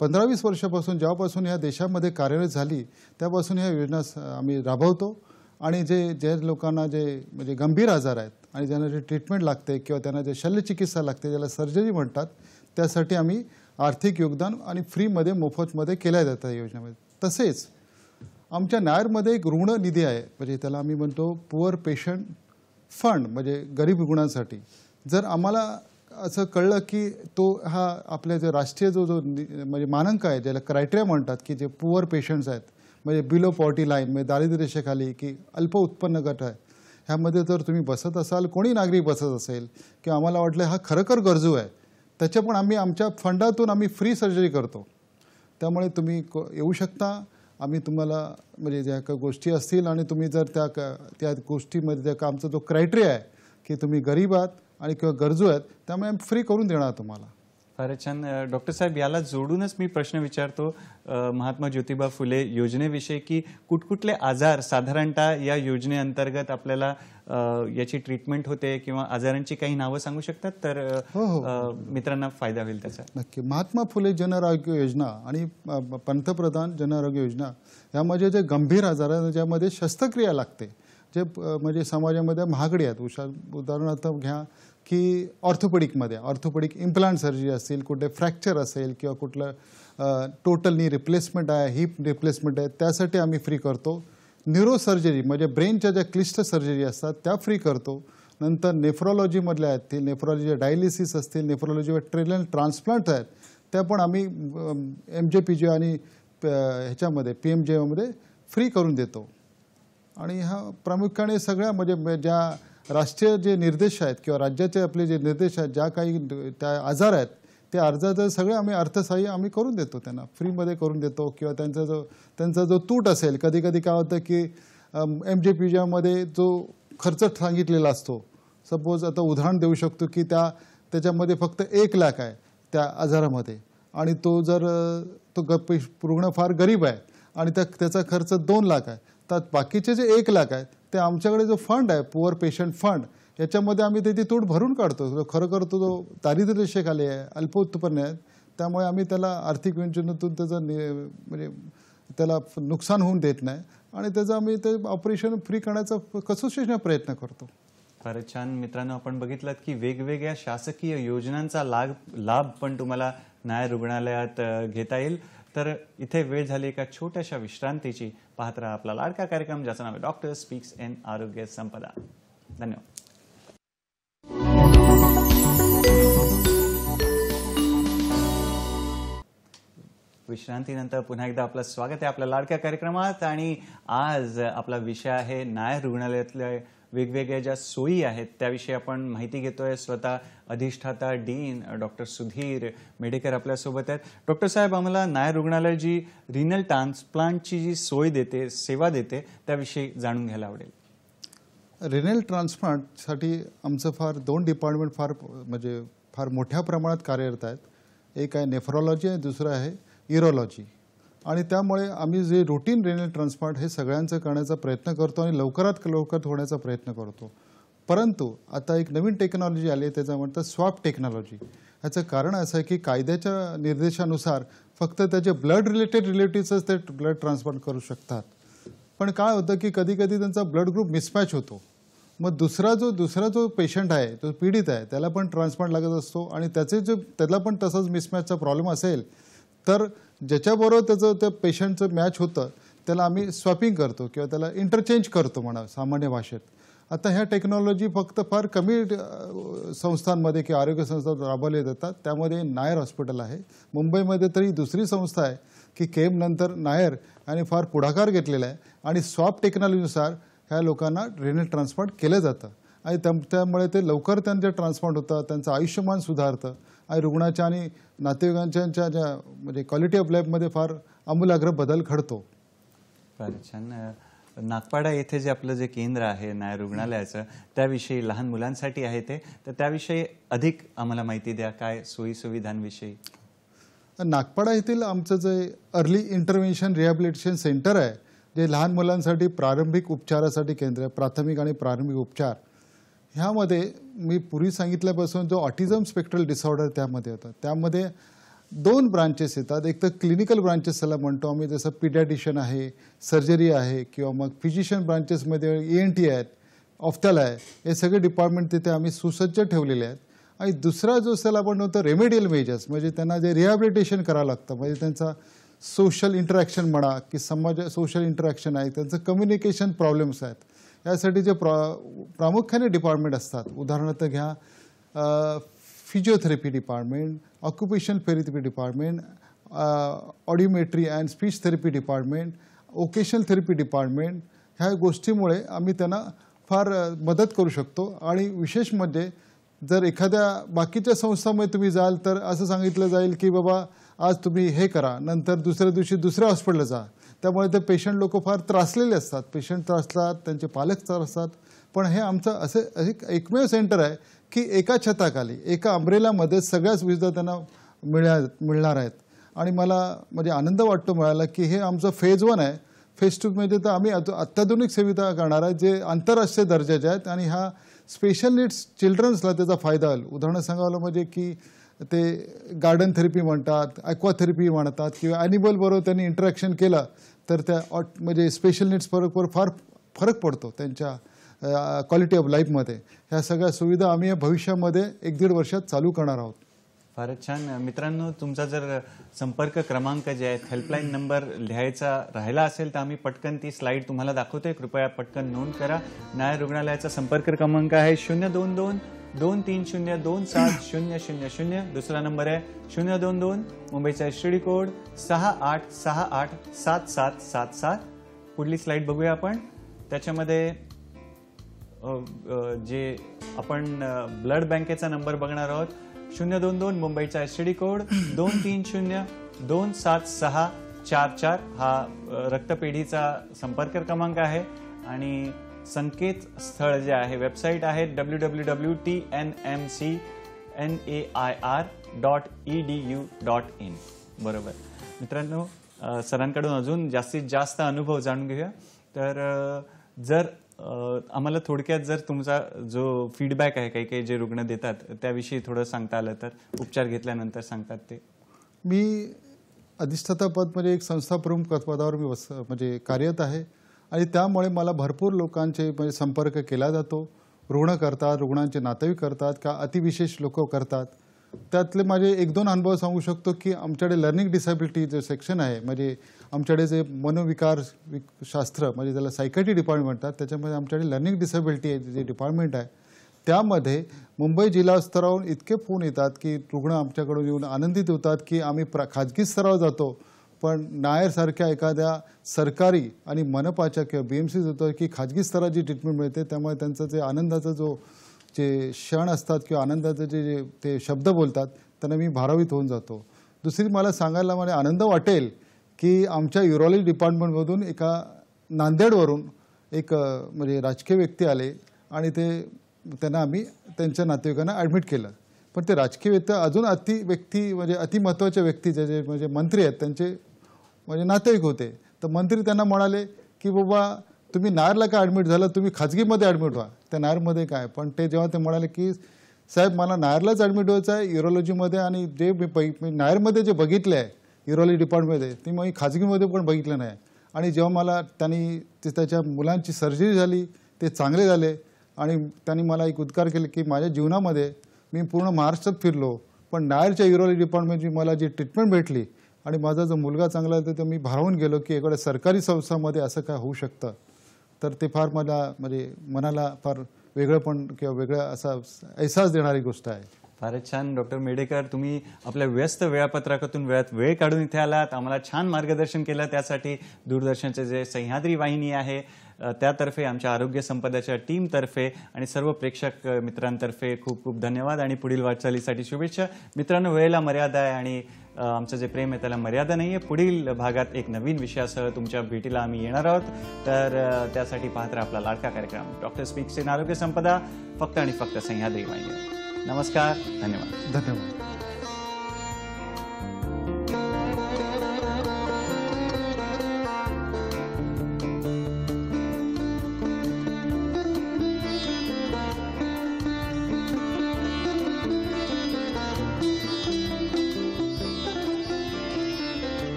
15-20 वर्षापासून जेव्हापासून ह्या देशामध्ये कार्यरत झाली त्यापासून ह्या योजना आम्ही राबवतो. आणि जे लोकांना जे म्हणजे गंभीर आजार आहेत आणि ज्यांना जे ट्रीटमेंट लागते किंवा त्यांना जे शल्यचिकित्सा लागते, ज्याला सर्जरी म्हणतात, त्यासाठी आम्ही आर्थिक योगदान आणि फ्रीमध्ये मोफतमध्ये केल्या जातं या योजनेमध्ये. तसेच आमच्या नायरमध्ये एक रुग्ण निधी आहे, म्हणजे त्याला आम्ही म्हणतो पुअर पेशंट फंड, म्हणजे गरीब रुग्णांसाठी. जर आम्हाला असं कळलं की तो हा आपल्या जे राष्ट्रीय जो म्हणजे मानांक आहे, ज्याला क्रायटेरिया म्हणतात, की जे पुअर पेशंट्स आहेत म्हणजे बिलो पॉवर्टी लाईन म्हणजे दारिद्र्य रेषेखाली की अल्प उत्पन्न गट आहे, ह्यामध्ये जर तुम्ही बसत असाल, कोणी नागरिक बसत असेल किंवा आम्हाला वाटलं हा खरोखर गरजू आहे, त्याच्या पण आम्ही आमच्या फंडातून आम्ही फ्री सर्जरी करतो. त्यामुळे तुम्ही येऊ शकता. आम्ही तुम्हाला म्हणजे ज्या काही गोष्टी असतील आणि तुम्ही जर त्या गोष्टीमध्ये त्या आमचा जो क्रायटेरिया आहे की तुम्ही गरीब आहात आणि किंवा गरजू आहेत, त्यामुळे आम्ही फ्री करून देणार तुम्हाला. फारच छान. डॉक्टर साहेब, याला जोडूनच मी प्रश्न विचारतो महात्मा ज्योतिबा फुले योजनेविषयी, की कुठकुठले आजार साधारणतः या योजनेअंतर्गत आपल्याला याची ट्रीटमेंट होते किंवा आजारांची काही नावं सांगू शकतात तर मित्रांना फायदा होईल त्याचा. नक्की. महात्मा फुले जन आरोग्य योजना आणि पंतप्रधान जन आरोग्य योजना यामध्ये जे गंभीर आजार आहेत ज्यामध्ये शस्त्रक्रिया लागते, जे म्हणजे समाजामध्ये महागडी आहेत. उदाहरणार्थ घ्या की ऑर्थोपेडिक इम्प्लांट सर्जरी असेल, कुठे फ्रॅक्चर असेल किंवा कुठलं टोटल नी रिप्लेसमेंट आहे, हिप रिप्लेसमेंट आहे, त्यासाठी आम्ही फ्री करतो. न्यूरो सर्जरी म्हणजे ब्रेनच्या ज्या क्लिष्ट सर्जरी असतात त्या फ्री करतो. नंतर नेफ्रॉलॉजीमधल्या आहेत, ते नेफ्रॉलॉजी डायलिसिस असतील, नेफ्रॉलॉजी ट्रेनल ट्रान्सप्लांट आहेत, त्या पण आम्ही MJPJ आणि ह्याच्यामध्ये PMJमध्ये फ्री करून देतो. आणि हा प्रामुख्याने सगळ्या म्हणजे ज्या राष्ट्रीय जे निर्देश आहेत किंवा राज्याचे आपले जे निर्देश आहेत, ज्या काही त्या आजार आहेत त्या आजाराचं सगळं आम्ही अर्थसहाय्य आम्ही करून देतो, त्यांना फ्रीमध्ये करून देतो. किंवा त्यांचा जो तूट असेल, कधी कधी काय होतं की MJPJमध्ये जो खर्च सांगितलेला असतो, सपोज आता उदाहरण देऊ शकतो की त्याच्यामध्ये फक्त 1 लाख आहे त्या आजारामध्ये आणि तो जर रुग्ण फार गरीब आहे आणि त्याचा खर्च 2 लाख आहे, तर बाकीचे जे 1 लाख आहे ते आमच्याकडे जो फंड आहे पुअर पेशंट फंड, याच्यामध्ये आम्ही त्याची तूट भरून काढतो. खरोखर तो जो दारिद्र्य रेषेखाली आहे, अल्प उत्पन्न आहे, त्यामुळे आम्ही त्याला आर्थिक विवंचनेतून त्याचं म्हणजे त्याला नुकसान होऊन देत नाही आणि त्याचं आम्ही ते ऑपरेशन फ्री करण्याचा कसोशीने प्रयत्न करतो. फारच छान. मित्रांनो, आपण बघितलं की वेगवेगळ्या शासकीय योजनांचा लाभ पण तुम्हाला नायर रुग्णालयात घेता येईल. तर इथे वेळ झाली एका छोट्याशा विश्रांतीची. पाहत राहा आपला लाडका कार्यक्रम ज्याचं नाव आहे डॉक्टर स्पीक्स इन आरोग्य संपदा. धन्यवाद. विश्रांतीनंतर पुन्हा एकदा आपलं स्वागत आहे आपल्या लाडक्या कार्यक्रमात. आणि आज आपला विषय आहे नायर रुग्णालयातल्या वेगवेगळ्या ज्या सोयी आहेत त्याविषयी आपण माहिती घेतोय. स्वतः अधिष्ठाता डीन डॉक्टर सुधीर मेडेकर आपल्यासोबत आहेत. डॉक्टर साहेब, आम्हाला नायर रुग्णालय जी रिनल ट्रान्सप्लांटची जी सोय देते, सेवा देते, त्याविषयी जाणून घ्यायला आवडेल. रिनल ट्रान्सप्लांटसाठी आमचं फार 2 डिपार्टमेंट फार मोठ्या प्रमाणात कार्यरत आहेत. एक आहे नेफ्रॉलॉजी आणि दुसरं आहे युरोलॉजी. आणि त्यामुळे आम्ही जे रुटीन रिनल ट्रान्सप्लांट हे सगळ्यांचं करण्याचा प्रयत्न करतो आणि लवकरात लवकर होण्याचा प्रयत्न करतो. परंतु आता एक नवीन टेक्नॉलॉजी आली आहे, त्याचं म्हणतात स्वॅप टेक्नॉलॉजी. ह्याचं कारण असं आहे की कायद्याच्या निर्देशानुसार फक्त त्याचे ब्लड रिलेटेड रिलेटिव्हच ते ब्लड ट्रान्सप्लांट करू शकतात. पण काय होतं की कधी कधी त्यांचा ब्लड ग्रुप मिसमॅच होतो. मग दुसरा जो पेशंट आहे, जो पीडित आहे, त्याला पण ट्रान्सप्लांट लागत असतो आणि त्याला पण तसाच मिसमॅचचा प्रॉब्लेम असेल तर ज्याच्याबरोबर त्याचं त्या पेशंटचं मॅच होतं त्याला आम्ही स्वॅपिंग करतो किंवा त्याला इंटरचेंज करतो म्हणा सामान्य भाषेत. आता ह्या टेक्नॉलॉजी फक्त फार कमी संस्थांमध्ये किंवा आरोग्य संस्थांत राबवल्या जातात. त्यामध्ये नायर हॉस्पिटल आहे. मुंबईमध्ये तरी दुसरी संस्था आहे की केम नंतर नायर आणि फार पुढाकार घेतलेला आहे आणि स्वॅप टेक्नॉलॉजीनुसार ह्या लोकांना रिनल ट्रान्सप्लांट केलं जातं आणि त्यामुळे ते लवकर त्यांचे ट्रान्सप्लांट होतं, त्यांचं आयुष्यमान सुधारतं आणि रुग्णाच्या आणि नातेवाईकांच्या ज्या म्हणजे क्वालिटी ऑफ लाईफमध्ये फार आमूलाग्र बदल घडतो. फार छान. नागपाडा येथे जे आपलं जे केंद्र आहे नायर रुग्णालयाचं, त्याविषयी लहान मुलांसाठी आहे ते, तर त्याविषयी अधिक आम्हाला माहिती द्या. काय सोयी सुविधांविषयी? नागपाडा येथील आमचं जे अर्ली इंटरव्हेन्शन रिहॅबिलिटेशन सेंटर आहे, जे लहान मुलांसाठी प्रारंभिक उपचारासाठी केंद्र आहे, प्राथमिक आणि प्रारंभिक उपचार, ह्यामध्ये मी पूर्वी सांगितल्यापासून जो ऑटिझम स्पेक्ट्रल डिसऑर्डर त्यामध्ये होता, त्यामध्ये 2 ब्रांचेस येतात. एक तर क्लिनिकल ब्रांचेस त्याला म्हणतो आम्ही, जसं पिडियाट्रिशियन आहे, सर्जरी आहे किंवा मग फिजिशियन ब्रांचेसमध्ये ENT आहेत, ऑफ्थॅल आहे, हे सगळे डिपार्टमेंट तिथे आम्ही सुसज्ज ठेवलेले आहेत. आणि दुसरा जो त्याला आपण म्हणतो रेमेडियल मेजर्स, म्हणजे त्यांना जे रिहॅबिलिटेशन करावं लागतं, म्हणजे त्यांचा सोशल इंटरॅक्शन म्हणा की सोशल इंटरॅक्शन आहे, त्यांचं कम्युनिकेशन प्रॉब्लेम्स आहेत, यासाठी जे प्रामुख्याने डिपार्टमेंट असतात. उदाहरणार्थ घ्या physiotherapy department, occupational therapy department, audiometry and speech therapy department, occasional therapy department. ह्या गोष्टीमुळे आम्ही त्यांना फार मदत करू शकतो. आणि विशेष म्हणजे जर एखाद्या बाकीच्या संस्थांमध्ये तुम्ही जाल तर असं सांगितलं जाईल की बाबा आज तुम्ही हे करा, नंतर दुसऱ्या दिवशी दुसऱ्या हॉस्पिटलला जा. त्यामुळे ते पेशंट लोक फार त्रासलेले असतात, पेशंट त्रासतात, त्यांचे पालक त्रासतात. पण हे आमचं असं एकमेव सेंटर आहे की एका छताखाली, एका अम्ब्रेलामध्ये सगळ्या सुविधा त्यांना मिळणार आहेत. आणि मला म्हणजे आनंद वाटतो मिळाला की हे आमचं फेज 1 आहे. फेज 2 मध्ये तर आम्ही अत्याधुनिक सुविधा करणार आहे जे आंतरराष्ट्रीय दर्जाच्या आहेत आणि ह्या स्पेशल नीड्स चिल्ड्रन्सला त्याचा फायदा होईल. उदाहरण सांगायला म्हणजे की ते गार्डन थेरपी म्हणतात, ॲक्वा थेरपी म्हणतात किंवा ॲनिमल बरोबर त्यांनी इंटरॅक्शन केलं तर त्या म्हणजे स्पेशल नीड्स बरोबर फार फरक पडतो त्यांच्या क्वालिटी ऑफ लाईफमध्ये. ह्या सगळ्या सुविधा आम्ही भविष्यामध्ये 1-1.5 वर्षात चालू करणार आहोत. फारच छान. मित्रांनो, तुमचा जर संपर्क क्रमांक जे आहेत, हेल्पलाईन नंबर लिहायचा राहिला असेल तर आम्ही पटकन ती स्लाईड तुम्हाला दाखवतोय, कृपया पटकन नोंद करा. नायर रुग्णालयाचा संपर्क क्रमांक आहे 022-230-2700. दुसरा नंबर आहे 022, मुंबईचा STD कोड 68687777. पुढली स्लाईड बघूया आपण. त्याच्यामध्ये जे आपण ब्लड बँकेचा नंबर बघणार आहोत, 022, मुंबईचा STD कोड 230-27644. हा रक्तपेढीचा संपर्क क्रमांक आहे. आणि संकेतस्थळ जे आहे, वेबसाईट आहे www.tnmcnair.edu.in. बरोबर. मित्रांनो, सरांकडून अजून जास्तीत जास्त अनुभव जाणून घेऊया. तर जर आम्हाला थोडक्यात जर तुमचा जो फीडबॅक आहे, काही काही जे रुग्ण देतात त्याविषयी थोडं सांगता आलं तर, उपचार घेतल्यानंतर सांगतात ते. मी अधिष्ठाता पद म्हणजे एक संस्था प्रमुख पदावर मी म्हणजे कार्यरत आहे आणि त्यामुळे मला भरपूर लोकांचे म्हणजे संपर्क केला जातो. रुग्ण करतात, रुग्णांचे नातेवाईक करतात, का अतिविशेष लोक करतात. त्यातले माझे 1-2 अनुभव सांगू शकतो की आमच्याकडे लर्निंग डिसेबिलिटी जे सेक्शन आहे, म्हणजे आमच्याकडे जे मनोविकार शास्त्र म्हणजे त्याला सायकॅट्री डिपार्टमेंट म्हणतात, त्याच्यामध्ये आमच्याकडे लर्निंग डिसेबिलिटी जे डिपार्टमेंट आहे त्यामध्ये मुंबई जिल्हा स्तरावरून इतके फोन येतात की रुग्ण आमच्याकडून येऊन आनंदित होतात की आम्ही खाजगी स्तरावर जातो, पण नायरसारख्या एखाद्या सरकारी आणि मनपाच्या किंवा BMC होतं की खाजगी स्तराची ट्रीटमेंट मिळते, त्यामुळे त्यांचं जे आनंदाचा जे क्षण असतात किंवा आनंदाचे जे ते शब्द बोलतात त्यांना मी भारावित होऊन जातो. दुसरी मला सांगायला मला आनंद वाटेल की आमच्या युरोलॉजी डिपार्टमेंटमधून एका नांदेडवरून एक म्हणजे राजकीय व्यक्ती आले आणि त्यांना आम्ही त्यांच्या नातेवाईकांना ॲडमिट केलं. पण ते राजकीय व्यक्ती अजून म्हणजे अति महत्त्वाच्या व्यक्ती जे म्हणजे मंत्री आहेत त्यांचे म्हणजे नातेवाईक होते. तर मंत्री त्यांना म्हणाले की बाबा तुम्ही नायरला काय ॲडमिट झालं, तुम्ही खाजगीमध्ये ॲडमिट व्हा. त्या नायरमध्ये काय, पण जेव्हा ते म्हणाले की साहेब मला नायरलाच ॲडमिट व्हायचं आहे युरोलॉजीमध्ये, आणि जे मी नायरमध्ये जे बघितलं आहे युरोलॉजी डिपार्टमेंटमध्ये ते मी खाजगीमध्ये पण बघितलं नाही. आणि जेव्हा त्यांनी त्याच्या मुलांची सर्जरी झाली ते चांगले झाले आणि त्यांनी मला एक उद्गार केले की माझ्या जीवनामध्ये मी पूर्ण महाराष्ट्रात फिरलो, पण नायरच्या युरोलॉजी डिपार्टमेंटची मला जी ट्रीटमेंट भेटली आणि माझा जो मुलगा चांगला आहे तर मी भारावून गेलो की एखाद्या सरकारी संस्थांमध्ये असं काय होऊ शकतं. तर ते फार मला म्हणजे मनाला फार वेगळंपण किंवा वेगळा असा अहसास देणारी गोष्ट आहे. फारच छान डॉक्टर मेढेकर, तुम्ही आपल्या व्यस्त वेळापत्रकातून वेळ काढून इथे आलात, आम्हाला छान मार्गदर्शन केलं. त्यासाठी दूरदर्शनचे जे सह्याद्री वाहिनी आहे त्यातर्फे, आमच्या आरोग्य संपदाच्या टीमतर्फे आणि सर्व प्रेक्षक मित्रांतर्फे खूप खूप धन्यवाद आणि पुढील वाटचालीसाठी शुभेच्छा. मित्रांनो, वेळेला मर्यादा आहे आणि आमचं जे प्रेम आहे त्याला मर्यादा नाही आहे. पुढील भागात एक नवीन विषयासह तुमच्या भेटीला आम्ही येणार आहोत. तर त्यासाठी पाहत राहा आपला लाडका कार्यक्रम डॉक्टर स्पीक्स इन आरोग्य संपदा, फक्त आणि फक्त सह्याद्री वाहिनी. नमस्कार, धन्यवाद. धन्यवाद.